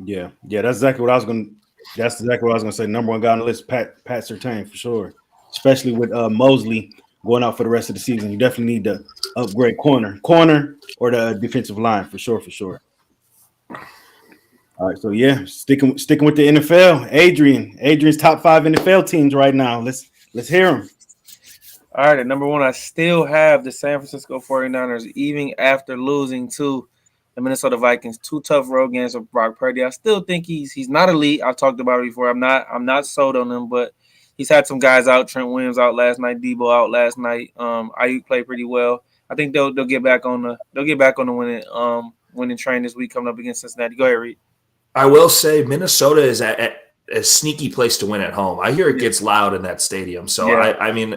Yeah. That's exactly what I was going to say. Number one guy on the list, Pat Surtain for sure. Especially with Mosley going out for the rest of the season, you definitely need to upgrade corner or the defensive line for sure. All right, so yeah, sticking with the NFL. Adrian's top 5 NFL teams right now. Let's hear them. All right, at number 1, I still have the San Francisco 49ers, even after losing to the Minnesota Vikings. 2 tough road games with Brock Purdy. I still think he's not elite. I've talked about it before. I'm not sold on him, but he's had some guys out. Trent Williams out last night. Debo out last night. Ayuk played pretty well. I think they'll get back on the winning train this week coming up against Cincinnati. Go ahead, Reid. I will say Minnesota is at a sneaky place to win at home. I hear it gets loud in that stadium. So, yeah. I mean,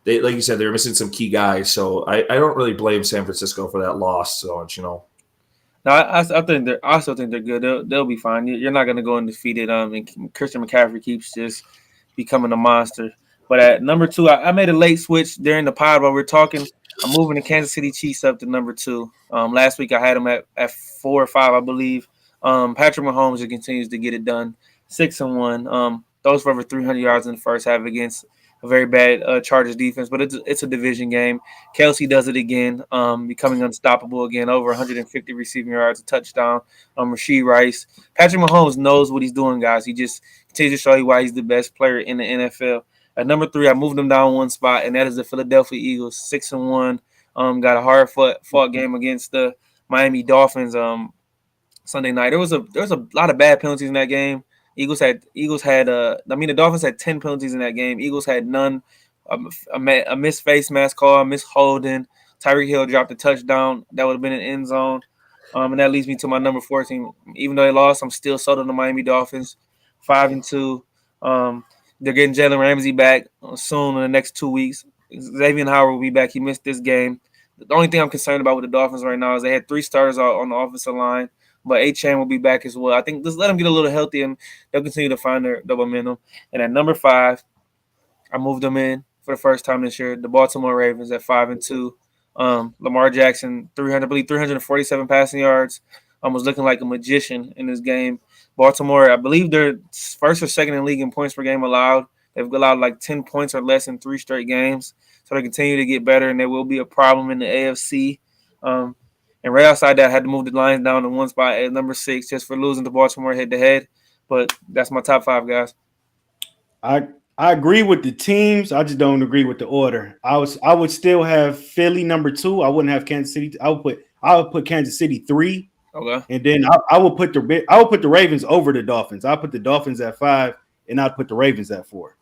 they, like you said, they're missing some key guys. So I don't really blame San Francisco for that loss so much, No, I also think they're good. They'll be fine. You're not going to go undefeated. And Christian McCaffrey keeps just becoming a monster. But at number 2, I made a late switch during the pod while we're talking. I'm moving the Kansas City Chiefs up to number 2. Last week I had them at 4 or 5, I believe. Patrick Mahomes just continues to get it done. 6-1. Those for over 300 yards in the first half against a very bad Chargers defense, but it's a division game. Kelsey does it again, becoming unstoppable again. Over 150 receiving yards, a touchdown. Rashee Rice. Patrick Mahomes knows what he's doing, guys. He just continues to show you why he's the best player in the NFL. At number 3, I moved him down 1 spot, and that is the Philadelphia Eagles. 6-1. Got a hard fought game against the Miami Dolphins. Sunday night. There was a lot of bad penalties in that game. The Dolphins had 10 penalties in that game. Eagles had none. A missed face mask call, missed holding. Tyreek Hill dropped a touchdown. That would have been an end zone. And that leads me to my number 4 team. Even though they lost, I'm still sold on the Miami Dolphins. 5-2. They're getting Jalen Ramsey back soon in the next 2 weeks. Xavier Howard will be back. He missed this game. The only thing I'm concerned about with the Dolphins right now is they had 3 starters out on the offensive line. But A-Chan will be back as well. I think just let them get a little healthy and they'll continue to find their momentum. And at number 5, I moved them in for the first time this year. The Baltimore Ravens at 5-2. Lamar Jackson, 347 passing yards. Was looking like a magician in this game. Baltimore, I believe they're first or second in league in points per game allowed. They've allowed like 10 points or less in 3 straight games. So they continue to get better, and they will be a problem in the AFC. And right outside that, I had to move the Lions down to 1 spot at number 6 just for losing to Baltimore head-to-head. But that's my top 5, guys. I agree with the teams. I just don't agree with the order. I would still have Philly number 2. I wouldn't have Kansas City. I would put Kansas City 3. Okay. And then I would put the Ravens over the Dolphins. I'll put the Dolphins at 5, and I'd put the Ravens at 4.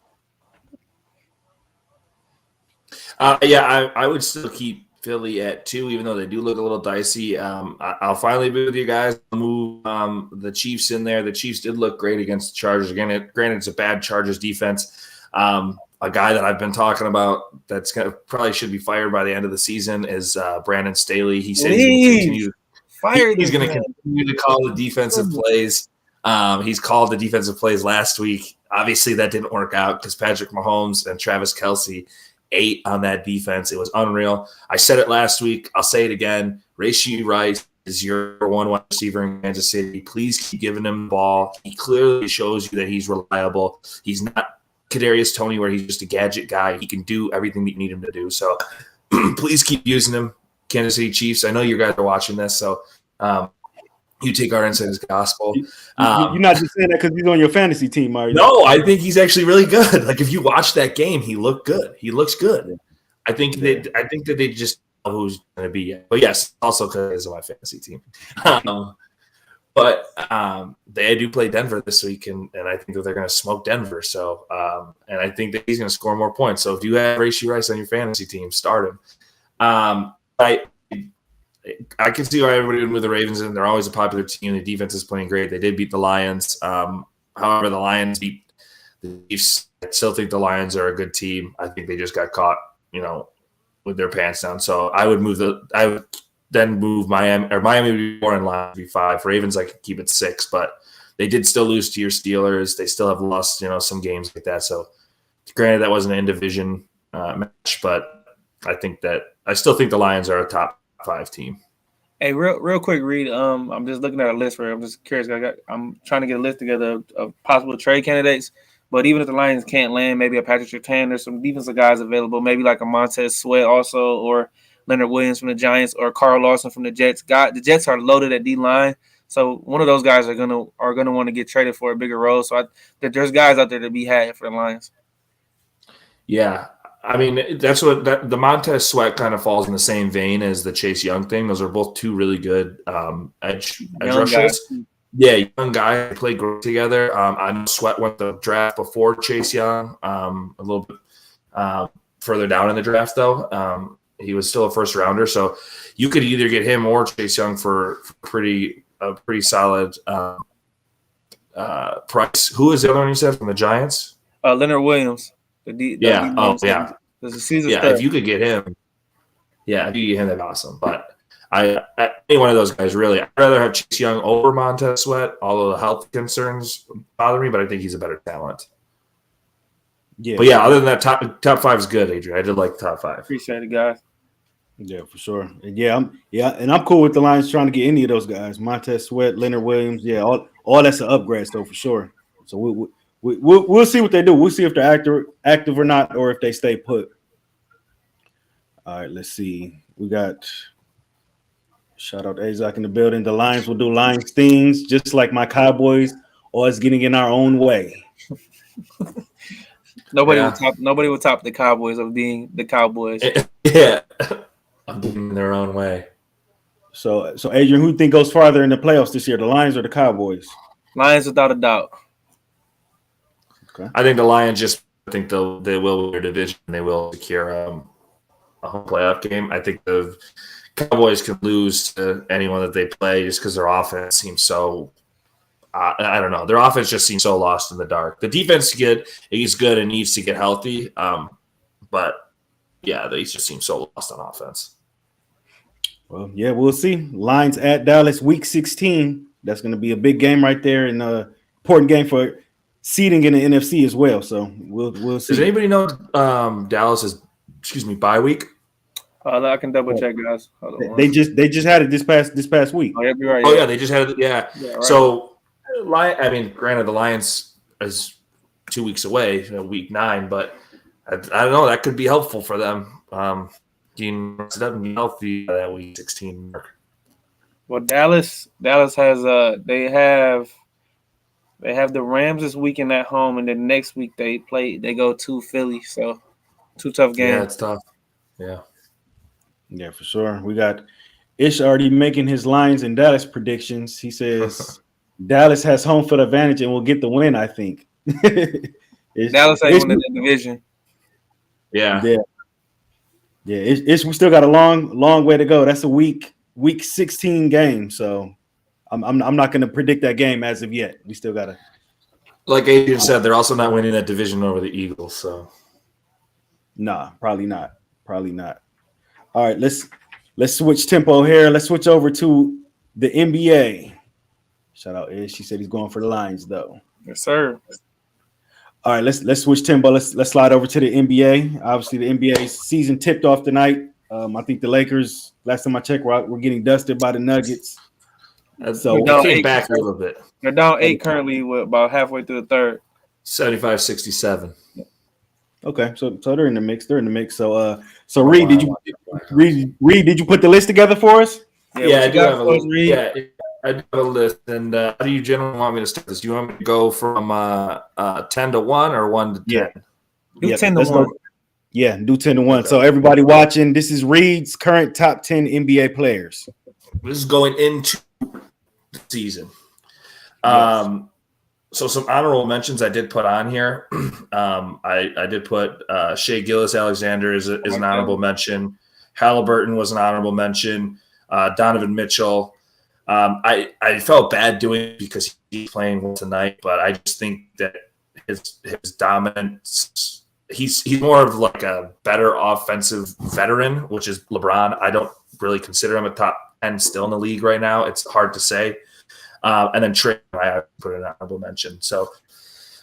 I would still keep Philly at 2, even though they do look a little dicey. I'll finally be with you guys. Move the Chiefs in there. The Chiefs did look great against the Chargers. Again, granted, it's a bad Chargers defense. A guy that I've been talking about that's probably should be fired by the end of the season is Brandon Staley. He said he's going to continue to call the defensive plays. He's called the defensive plays last week. Obviously, that didn't work out because Patrick Mahomes and Travis Kelce ate on that defense. It was unreal. I said it last week. I'll say it again. Rashee Rice is your one wide receiver in Kansas City. Please keep giving him the ball. He clearly shows you that he's reliable. He's not Kadarius Toney where he's just a gadget guy. He can do everything that you need him to do. So please keep using him. Kansas City Chiefs, I know you guys are watching this, so you take our insight as gospel. You're not just saying that because he's on your fantasy team, are you? No, I think he's actually really good. Like if you watch that game, he looked good. He looks good. I think that they just know who's going to be. But yes, also because of my fantasy team. But they do play Denver this week, and I think that they're going to smoke Denver. So, and I think that he's going to score more points. So if you have Rashee Rice on your fantasy team, start him. I can see why everybody would move the Ravens in. They're always a popular team. The defense is playing great. They did beat the Lions. However, the Lions beat the Chiefs I still think the Lions are a good team. I think they just got caught, with their pants down. So I would then move Miami, or Miami would be 4 and Lions would be 5. Ravens, I could keep it 6, but they did still lose to your Steelers. They still have lost, some games like that. So granted, that wasn't an in-division match, but I still think the Lions are a top 5 team. Hey, real quick, Reid. I'm just looking at a list I'm just curious. I'm trying to get a list together of possible trade candidates. But even if the Lions can't land, maybe a Patrick Surtain, there's some defensive guys available. Maybe like a Montez Sweat also, or Leonard Williams from the Giants, or Carl Lawson from the Jets. The Jets are loaded at D line, so one of those guys are gonna want to get traded for a bigger role. So there's guys out there to be had for the Lions. Yeah, I mean that's the Montez Sweat kind of falls in the same vein as the Chase Young thing. Those are both two really good edge rushers. Yeah, young guy, play great together. I know Sweat went the draft before Chase Young, a little bit further down in the draft, though. He was still a first rounder, so you could either get him or Chase Young for a pretty solid price. Who is the other one you said from the Giants? Leonard Williams. Yeah. There's a season. Yeah, if you could get him, that'd be awesome. But any one of those guys, really. I'd rather have Chase Young over Montez Sweat, although the health concerns bother me, but I think he's a better talent. Yeah. But yeah, other than that, top 5 is good, Adrian. I did like top 5. Appreciate it, guys. Yeah, for sure. And I'm cool with the Lions trying to get any of those guys. Montez Sweat, Leonard Williams, all that's an upgrade, so for sure. So we'll see what they do. We'll see if they're active or not, or if they stay put. All right, let's see. We got shout out to Azak in the building. The Lions will do Lions things just like my Cowboys, always getting in our own way. Nobody will top the Cowboys of being the Cowboys. Yeah, I'm getting in their own way. So Adrian, who do you think goes farther in the playoffs this year, the Lions or the Cowboys? Lions, without a doubt. Okay. I think the Lions they will win their division. They will secure a home playoff game. I think the Cowboys can lose to anyone that they play just because their offense seems so I don't know. Their offense just seems so lost in the dark. The defense is good and needs to get healthy. But yeah, they just seem so lost on offense. Well, yeah, we'll see. Lions at Dallas, week 16. That's going to be a big game right there, and important game for seeding in the NFC as well. So we'll see. Does anybody know Dallas's bye week? I can double check, guys. They just had it this past week. Oh, you're right. Oh yeah, they just had it. Yeah. Right. So, granted, the Lions is 2 week 9, but I don't know. That could be helpful for them. Getting healthy that week 16 mark. Well, Dallas has they have the Rams this weekend at home, and then next week they go to Philly. So 2 tough games. Yeah, it's tough. Yeah. Yeah, for sure. We got Ish already making his Lions and Dallas predictions. He says Dallas has home field advantage and will get the win, I think. Dallas ain't winning the division. Yeah. We still got a long way to go. That's a week 16 game. So I'm not going to predict that game as of yet. We still got to. Like Adrian said, they're also not winning that division over the Eagles. So. Nah, probably not. All right, let's switch tempo here. Let's switch over to the NBA. Shout out Ed. She said he's going for the Lions, though. Yes, sir. All right, let's switch tempo. Let's slide over to the NBA. Obviously, the NBA season tipped off tonight. I think the Lakers, last time I checked, we're getting dusted by the Nuggets. So we came back a little bit. They're down 8 currently, about halfway through the third. 75-67. Okay, so they're in the mix. So Reid, did you put the list together for us? Yeah, I do have a list. Yeah, I do have a list. And how do you generally want me to start this? Do you want me to go from 10 to 1 or 1 to 10? Yeah. Do 10 to 1. Yeah, do 10 to 1. Okay. So everybody watching, this is Reid's current top 10 NBA players. This is going into the season. Yes. So some honorable mentions I did put on here. I did put Shai Gilgeous-Alexander is an honorable mention. Halliburton was an honorable mention. Donovan Mitchell. I felt bad doing it because he's playing well tonight, but I just think that his dominance. He's more of like a better offensive veteran, which is LeBron. I don't really consider him a top 10 still in the league right now. It's hard to say. And then trade, I put an honorable mention. So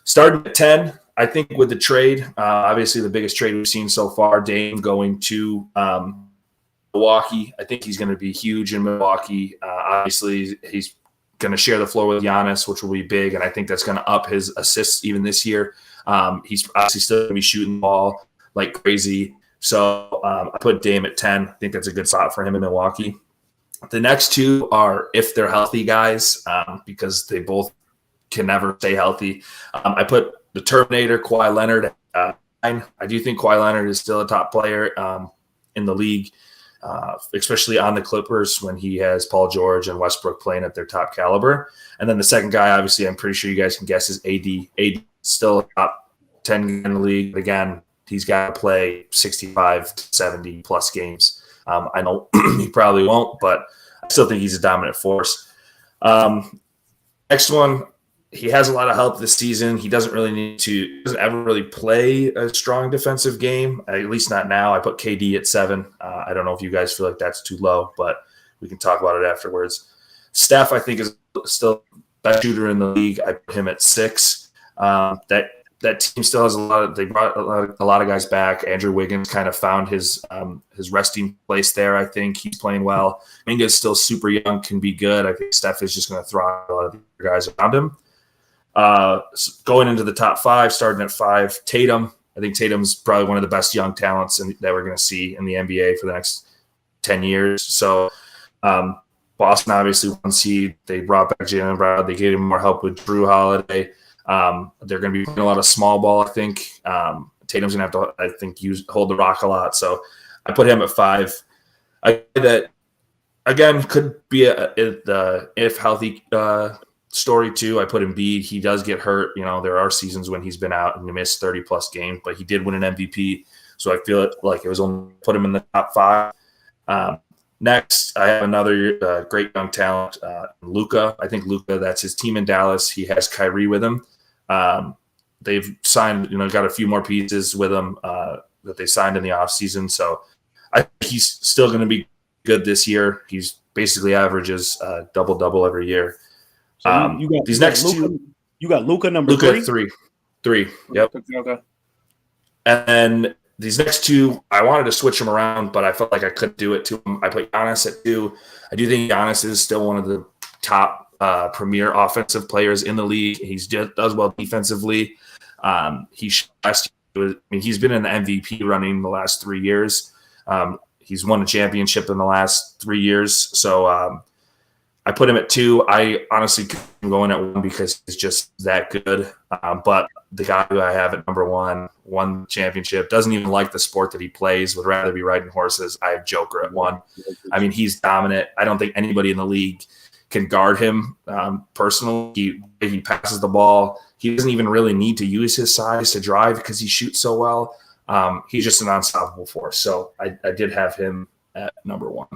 starting at 10, I think with the trade, obviously the biggest trade we've seen so far, Dame going to Milwaukee. I think he's going to be huge in Milwaukee. Obviously, he's going to share the floor with Giannis, which will be big, and I think that's going to up his assists even this year. He's obviously still going to be shooting the ball like crazy. So I put Dame at 10. I think that's a good spot for him in Milwaukee. The next two are if they're healthy guys, because they both can never stay healthy. I put the Terminator, Kawhi Leonard. I do think Kawhi Leonard is still a top player in the league, especially on the Clippers when he has Paul George and Westbrook playing at their top caliber. And then the second guy, obviously, I'm pretty sure you guys can guess, is AD. AD still a top 10 in the league. Again, he's got to play 65 to 70 plus games. I know he probably won't, but I still think he's a dominant force. Next one, he has a lot of help this season. He doesn't ever really play a strong defensive game, at least not now. I put KD at 7. I don't know if you guys feel like that's too low, but we can talk about it afterwards. Steph, I think, is still the best shooter in the league. I put him at 6. That team still has they brought a lot of guys back. Andrew Wiggins kind of found his resting place there. I think he's playing well. Minga's still super young, can be good. I think Steph is just going to throw out a lot of the guys around him. Going into the top 5, starting at 5, Tatum. I think Tatum's probably one of the best young talents that we're going to see in the NBA for the next 10 years. So Boston, obviously, 1 seed. They brought back Jaylen Brown. They gave him more help with Drew Holiday. They're going to be playing a lot of small ball, I think. Tatum's going to have to, I think, hold the rock a lot. So I put him at 5. That, again, could be if healthy story too. I put Embiid. He does get hurt. There are seasons when he's been out and he missed 30-plus games, but he did win an MVP. So I feel like it was only put him in the top 5. Next, I have another great young talent, Luka. I think Luka, that's his team in Dallas. He has Kyrie with him. They've signed, got a few more pieces with him that they signed in the offseason. So I think he's still going to be good this year. He's basically averages double-double every year. So you got these next Luka, two. You got Luka number Luka 3? 3. Yep. Okay. And then these next two, I wanted to switch them around, but I felt like I couldn't do it to them. I put Giannis at 2. I do think Giannis is still one of the top premier offensive players in the league. He does well defensively. He's been in the MVP running the last 3 years. He's won a championship in the last 3 years. So I put him at 2. I honestly couldn't go in at 1 because he's just that good. But the guy who I have at number 1 won the championship, doesn't even like the sport that he plays, would rather be riding horses. I have Joker at 1. I mean, he's dominant. I don't think anybody in the league can guard him personally. He passes the ball. He doesn't even really need to use his size to drive because he shoots so well. He's just an unstoppable force. So I did have him at number 1.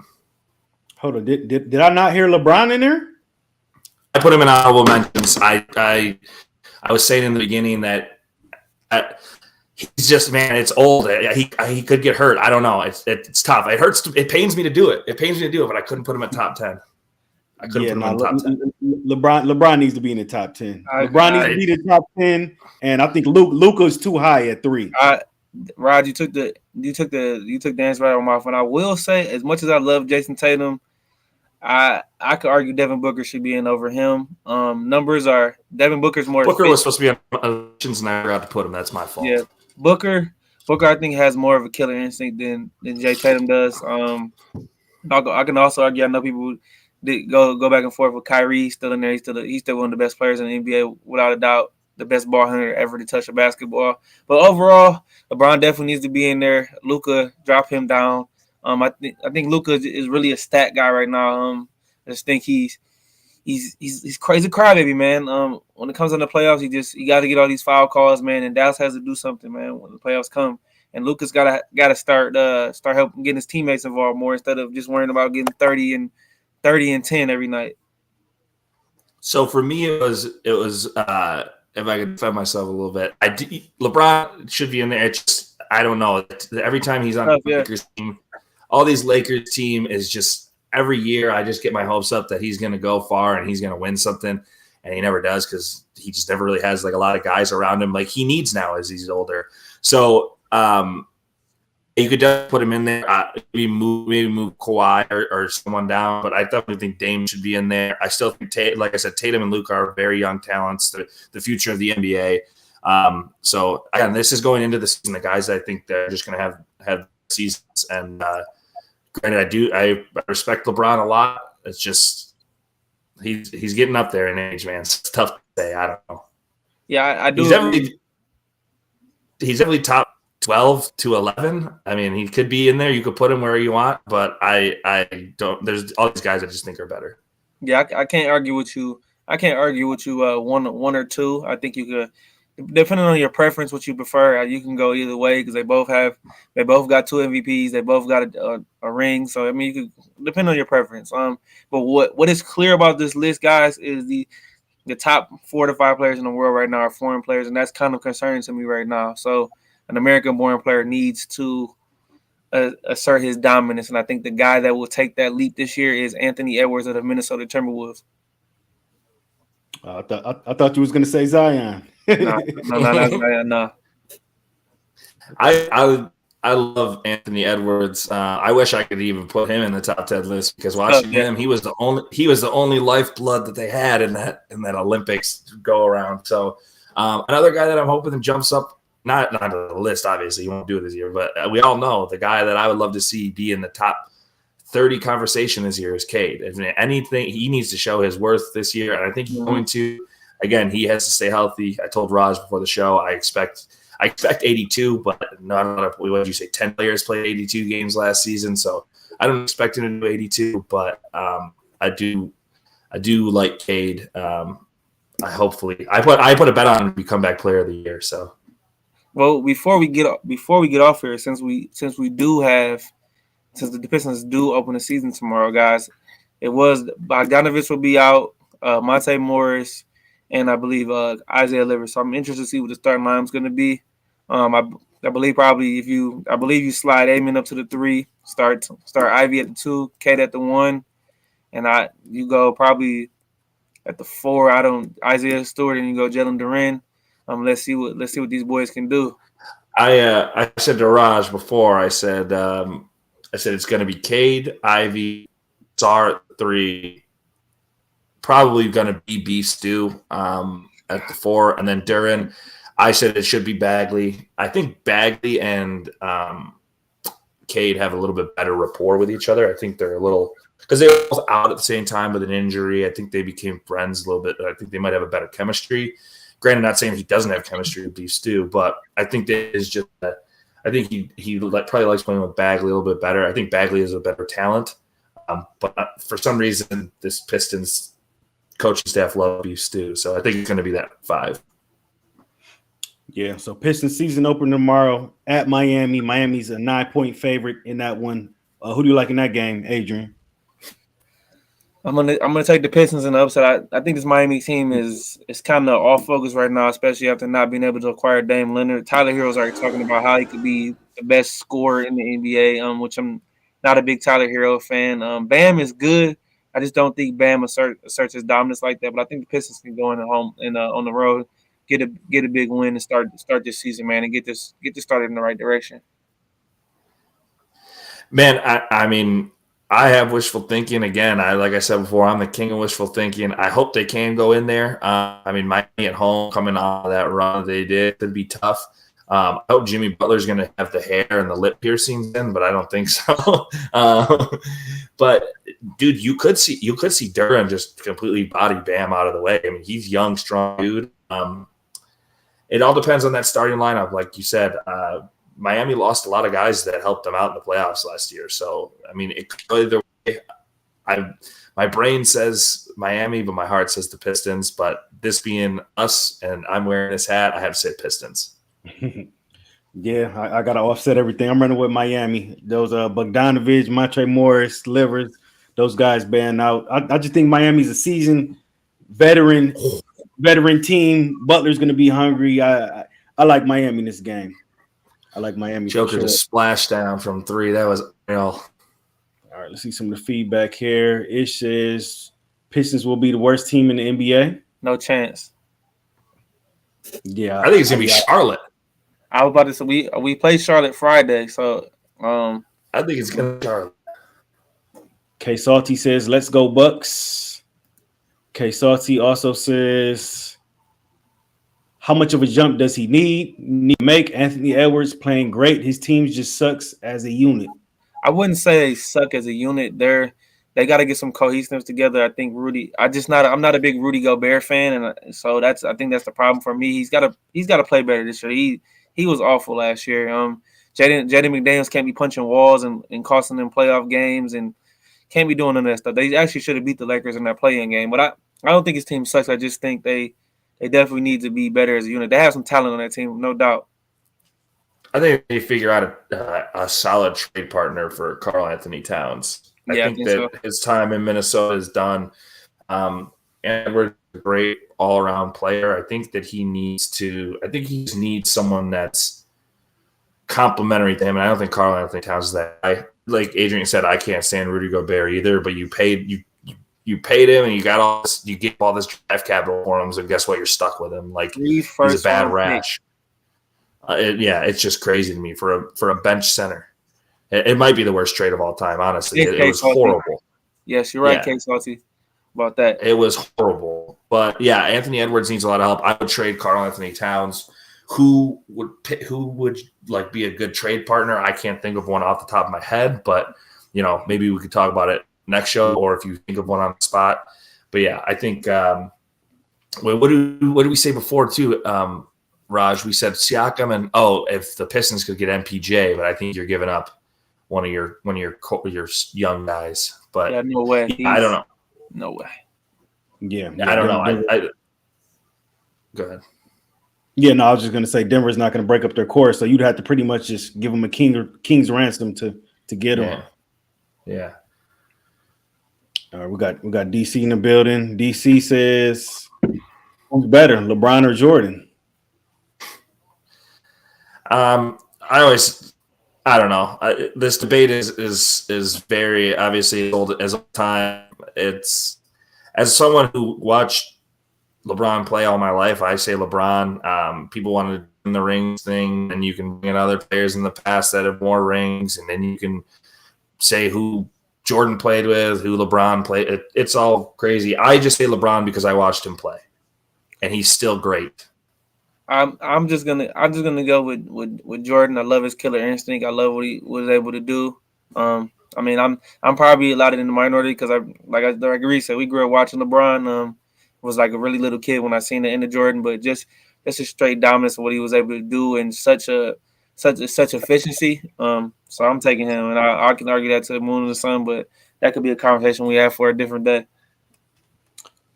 Hold on. Did I not hear LeBron in there? I put him in honorable mentions. I was saying in the beginning that he's just, man, it's old. He could get hurt. I don't know. It's tough. It hurts. It pains me to do it. But I couldn't put him at top 10. I couldn't put him in top 10. LeBron needs to be in the top 10. LeBron needs to be in the top 10, and I think Luka's too high at 3. Raj, you took the answer right on my phone. I will say, as much as I love Jason Tatum, I could argue Devin Booker should be in over him. Numbers are Devin Booker's more. Booker was supposed to be on mentions, and I forgot to put him. That's my fault. Yeah, Booker, I think has more of a killer instinct than Jay Tatum does. I can also argue. I know people go back and forth with Kyrie still in there. He's still one of the best players in the NBA without a doubt. The best ball handler ever to touch a basketball. But overall, LeBron definitely needs to be in there. Luka, drop him down. I think Luka is really a stat guy right now. I just think he's crazy crybaby, man. When it comes in the playoffs, he got to get all these foul calls, man. And Dallas has to do something, man, when the playoffs come. And Luka's got to start helping getting his teammates involved more instead of just worrying about getting 30 and 10 every night. So for me, it was if I could defend myself a little bit, LeBron should be in there. It's just, I don't know. Every time he's on the Lakers team, all these Lakers team is just every year I just get my hopes up that he's going to go far and he's going to win something, and he never does because he just never really has like a lot of guys around him like he needs now as he's older. So you could definitely put him in there. Maybe move Kawhi or someone down, but I definitely think Dame should be in there. I still think, like I said, Tatum and Luka are very young talents, the future of the NBA. So again, this is going into the season. The guys I think they're just going to have seasons. And granted, I respect LeBron a lot. It's just he's getting up there in age, man. It's tough to say. I don't know. Yeah, I do. He's definitely top 12 to 11. I mean, he could be in there. You could put him where you want, but I don't. There's all these guys I just think are better. Yeah, I can't argue with you. One or two. I think you could, depending on your preference, what you prefer. You can go either way because they both got 2 MVPs. They both got a ring. So I mean, you could depend on your preference. But what is clear about this list, guys, is the top 4 to 5 players in the world right now are foreign players, and that's kind of concerning to me right now. So an American-born player needs to assert his dominance, and I think the guy that will take that leap this year is Anthony Edwards of the Minnesota Timberwolves. I thought you was going to say Zion. No. I love Anthony Edwards. I wish I could even put him in the top 10 list because watching him, he was the only lifeblood that they had in that Olympics go around. So another guy that I'm hoping that jumps up. Not on the list, obviously. He won't do it this year, but we all know the guy that I would love to see be in the top 30 conversation this year is Cade. If anything, he needs to show his worth this year, and I think he's going to. Again, he has to stay healthy. I told Raaj before the show I expect 82, but not what did you say? 10 players played 82 games last season, so I don't expect him to do 82, but I do like Cade. I put a bet on him to be comeback player of the year. So. Well, before we get off here, since the Pistons do open the season tomorrow, guys, it was Bogdanovich will be out, Monte Morris, and I believe Isaiah Livers. So I'm interested to see what the starting line is going to be. I believe you slide Amen up to the 3, start Ivy at the 2, Cade at the 1, and you go probably at the 4. Isaiah Stewart, and you go Jalen Duren. Let's see what these boys can do. I said to Raaj before. I said it's going to be Cade, Ivy, Tsar at 3, probably going to be Beef Stew at the 4, and then Duren. I said it should be Bagley. I think Bagley and Cade have a little bit better rapport with each other. I think they're a little because they were both out at the same time with an injury. I think they became friends a little bit. I think they might have a better chemistry. Granted, not saying he doesn't have chemistry with Beef Stew, but I think that is just that. I think he probably likes playing with Bagley a little bit better. I think Bagley is a better talent, but for some reason, this Pistons coaching staff love Beef Stew, so I think it's going to be that 5. Yeah, so Pistons season open tomorrow at Miami. Miami's a 9-point favorite in that one. Who do you like in that game, Adrian? I'm gonna take the Pistons in the upset. I think this Miami team is kind of off focus right now, especially after not being able to acquire Dame Leonard. Tyler Hero's already talking about how he could be the best scorer in the NBA, which I'm not a big Tyler Hero fan. Bam is good. I just don't think Bam asserts his dominance like that. But I think the Pistons can go in at home and on the road, get a big win and start this season, man, and get this started in the right direction. Man, I mean, I have wishful thinking again. Like I said before, I'm the king of wishful thinking. I hope they can go in there. I mean, Miami at home coming off of that run they did could be tough. I hope Jimmy Butler's going to have the hair and the lip piercings in, but I don't think so. But dude, you could see Duren just completely body Bam out of the way. I mean, he's young, strong dude. It all depends on that starting lineup, like you said. Miami lost a lot of guys that helped them out in the playoffs last year. So, I mean, it could go either way. My brain says Miami, but my heart says the Pistons. But this being us and I'm wearing this hat, I have to say Pistons. Yeah, I got to offset everything. I'm running with Miami. Those Bogdanovich, Monte Morris, Livers, those guys ban out. I just think Miami's a seasoned veteran veteran team. Butler's going to be hungry. I like Miami in this game. I like Miami for Joker sure. just splashed down from 3. That was real. All right, let's see some of the feedback here. It says Pistons will be the worst team in the NBA. No chance. Yeah, I think it's gonna be Charlotte. I was about to say we play Charlotte Friday, so I think it's gonna be Charlotte. K Salty says, "Let's go Bucks." K Salty also says, "How much of a jump does he need to make?" Anthony Edwards playing great. His team just sucks as a unit. I wouldn't say they suck as a unit. They got to get some cohesiveness together. I think Rudy. I'm not a big Rudy Gobert fan, and so I think that's the problem for me. He's got to play better this year. He was awful last year. Jaden McDaniels can't be punching walls and costing them playoff games and can't be doing none of that stuff. They actually should have beat the Lakers in that play-in game, but I don't think his team sucks. I just think they definitely need to be better as a unit. They have some talent on that team, no doubt. I think they figure out a solid trade partner for Karl Anthony Towns. I think that his time in Minnesota is done. Edwards is a great all-around player. I think that he just needs someone that's complimentary to him. And I don't think Karl Anthony Towns is that. Like Adrian said, I can't stand Rudy Gobert either. But you paid him, and you got all this. You gave all this draft capital for him. So guess what? You're stuck with him. Like he's a bad rash. It's just crazy to me for a bench center. It might be the worst trade of all time, honestly. It was horrible. Yes, you're right, K Salty, about that. It was horrible. But yeah, Anthony Edwards needs a lot of help. I would trade Karl Anthony Towns. Who would like be a good trade partner? I can't think of one off the top of my head, but maybe we could talk about it next show, or if you think of one on the spot. But yeah, I think what did we say before too? Raj, we said Siakam and if the Pistons could get MPJ, but I think you're giving up one of your young guys. But yeah, no way. I don't know. No way. Yeah, I don't know. I go ahead. Yeah, no, I was just gonna say Denver's not gonna break up their core, so you'd have to pretty much just give them a king's ransom to get them. Yeah. All right, we got DC in the building. DC says, "Who's better, LeBron or Jordan?" I don't know. This debate is very obviously old as old time. It's as someone who watched LeBron play all my life, I say LeBron. People want to do the rings thing, and you can bring in other players in the past that have more rings, and then you can say who Jordan played with, who LeBron played. It's all crazy. I just say LeBron because I watched him play, and he's still great. I'm just gonna go with Jordan. I love his killer instinct. I love what he was able to do. I'm probably a lot in the minority because like Reid said, we grew up watching LeBron. Was like a really little kid when I seen the end of Jordan, but just a straight dominance of what he was able to do and such efficiency. So I'm taking him, and I can argue that to the moon and the sun, but that could be a conversation we have for a different day.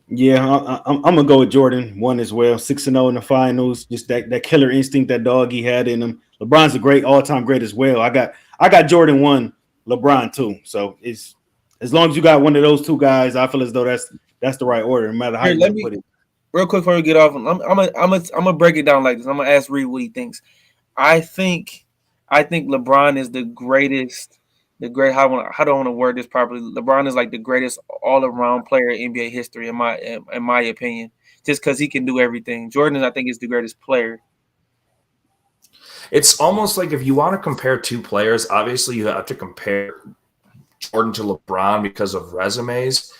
Yeah, I'm gonna go with Jordan 1 as well. 6-0 in the finals. Just that killer instinct, that dog he had in him. LeBron's a great all-time great as well. I got Jordan 1, LeBron 2. So it's as long as you got one of those two guys, I feel as though that's the right order, no matter how you put it. Real quick before we get off, I'm gonna break it down like this. I'm gonna ask Reid what he thinks. I think LeBron is the greatest. How do I want to word this properly? LeBron is like the greatest all-around player in NBA history, in my opinion, just because he can do everything. Jordan, I think, is the greatest player. It's almost like if you want to compare two players, obviously you have to compare Jordan to LeBron because of resumes.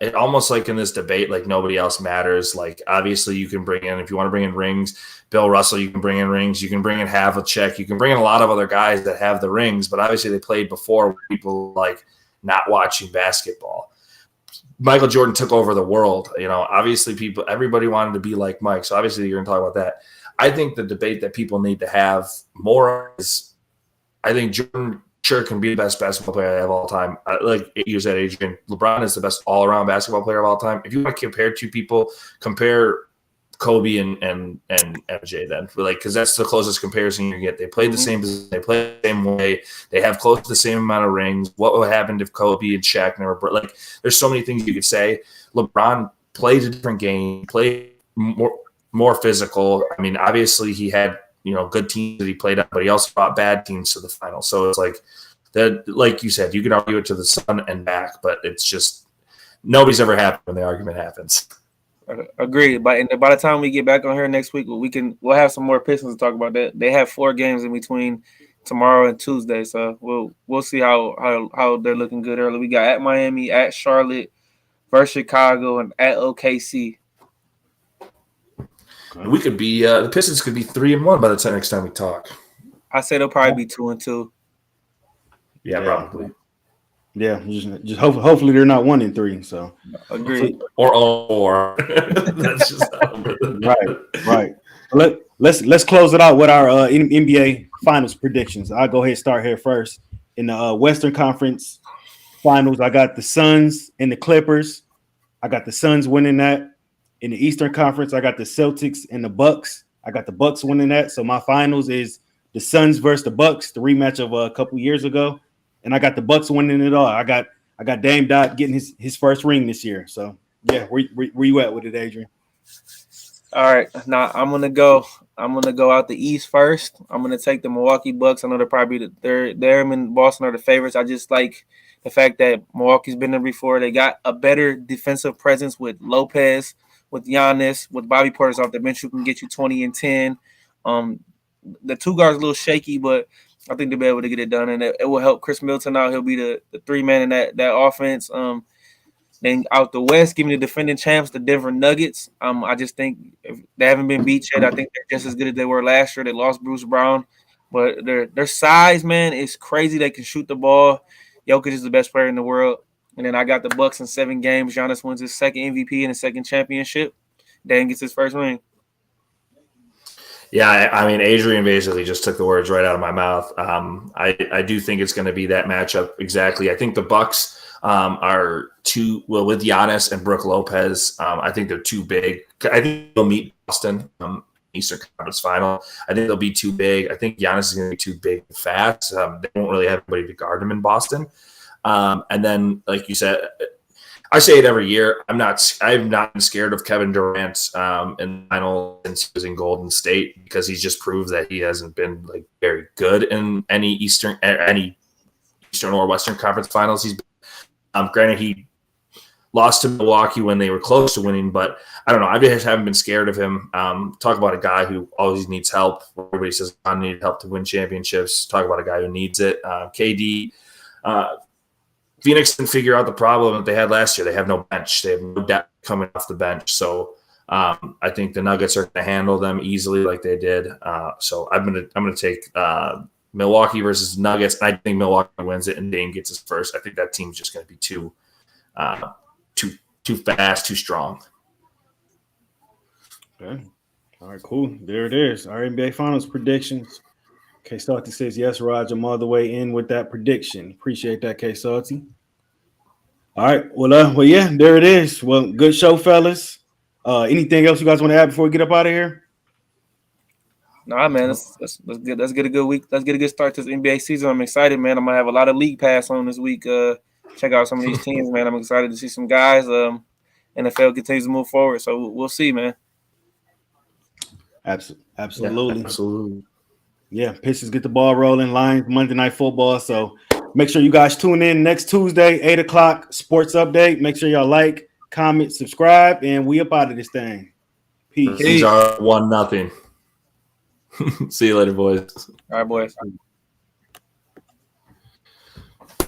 It almost like in this debate, like nobody else matters. Like obviously you can bring in, if you want to bring in rings, Bill Russell, you can bring in rings, you can bring in Havlicek, you can bring in a lot of other guys that have the rings, but obviously they played before people like not watching basketball. Michael Jordan took over the world. Obviously everybody wanted to be like Mike. So obviously you're going to talk about that. I think the debate that people need to have more is, I think Jordan sure can be the best basketball player of all time. Like you said, Adrian, LeBron is the best all-around basketball player of all time. If you want to compare two people, compare Kobe and MJ then, because that's the closest comparison you get. They played the same position, they played the same way, they have close to the same amount of rings. What would happen if Kobe and Shaq never? There's so many things you could say. LeBron played a different game, played more physical. I mean, obviously he had good teams that he played on, but he also brought bad teams to the final. So it's like that, like you said, you can argue it to the sun and back, but it's just nobody's ever happy when the argument happens. Agreed. By the time we get back on here next week, we'll have some more Pistons to talk about. That they have 4 games in between tomorrow and Tuesday, so we'll see how they're looking good early. We got at Miami, at Charlotte, versus Chicago, and at OKC. We could be the Pistons could be 3-1 by the time next time we talk. I say they'll probably be 2-2. Yeah, probably. Yeah, just hopefully they're not 1-3. So agreed. Or that's just right. Let's close it out with our NBA Finals predictions. I'll go ahead and start here first. In the Western Conference Finals, I got the Suns and the Clippers. I got the Suns winning that. In the Eastern Conference, I got the Celtics and the Bucks. I got the Bucks winning that. So my finals is the Suns versus the Bucks, the rematch of a couple years ago. And I got the Bucks winning it all. I got Dame Dot getting his first ring this year. So yeah, where you at with it, Adrian? All right, now I'm gonna go out the East first. I'm gonna take the Milwaukee Bucks. I know they're probably them and Boston are the favorites. I just like the fact that Milwaukee's been there before. They got a better defensive presence with Lopez, with Giannis, with Bobby Portis off the bench who can get you 20 and 10. The 2 guards a little shaky, but I think they'll be able to get it done, and it will help Chris Middleton out. He'll be the 3-man in that offense. Then out the West, give me the defending champs, the Denver Nuggets. I just think if they haven't been beat yet. I think they're just as good as they were last year. They lost Bruce Brown, but their size, man, is crazy. They can shoot the ball. Jokic is the best player in the world. And then I got the Bucks in 7 games. Giannis wins his second MVP and his second championship. Dame gets his first ring. Yeah, I mean, Adrian basically just took the words right out of my mouth. I do think it's going to be that matchup exactly. I think the Bucks are with Giannis and Brook Lopez. I think they're too big. I think they'll meet Boston Eastern Conference Final. I think they'll be too big. I think Giannis is going to be too big and fast. They won't really have anybody to guard him in Boston. And then, like you said, I say it every year. I've not been scared of Kevin Durant in the final since he was in Golden State because he's just proved that he hasn't been like very good in any Eastern or Western Conference Finals. He's been, granted he lost to Milwaukee when they were close to winning, but I don't know. I just haven't been scared of him. Talk about a guy who always needs help. Everybody says I need help to win championships. Talk about a guy who needs it. KD. Phoenix didn't figure out the problem that they had last year. They have no bench. They have no depth coming off the bench. So I think the Nuggets are going to handle them easily like they did. So I'm gonna take Milwaukee versus Nuggets. I think Milwaukee wins it and Dame gets his first. I think that team's just going to be too fast, too strong. Okay. All right, cool. There it is. Our NBA Finals predictions. K Salty says yes, Raj. I'm all the way in with that prediction. Appreciate that, K Salty. All right. Well, yeah, there it is. Well, good show, fellas. Anything else you guys want to add before we get up out of here? Nah, man, that's good. Let's get a good week. Let's get a good start to this NBA season. I'm excited, man. I'm gonna have a lot of league pass on this week. Check out some of these teams, man. I'm excited to see some guys. NFL continues to move forward, so we'll see, man. Absolutely. Yeah, Pistons get the ball rolling. Lions Monday Night Football. So make sure you guys tune in next Tuesday, 8 o'clock, sports update. Make sure y'all like, comment, subscribe, and we up out of this thing. Peace. These are 1-0. See you later, boys. All right, boys.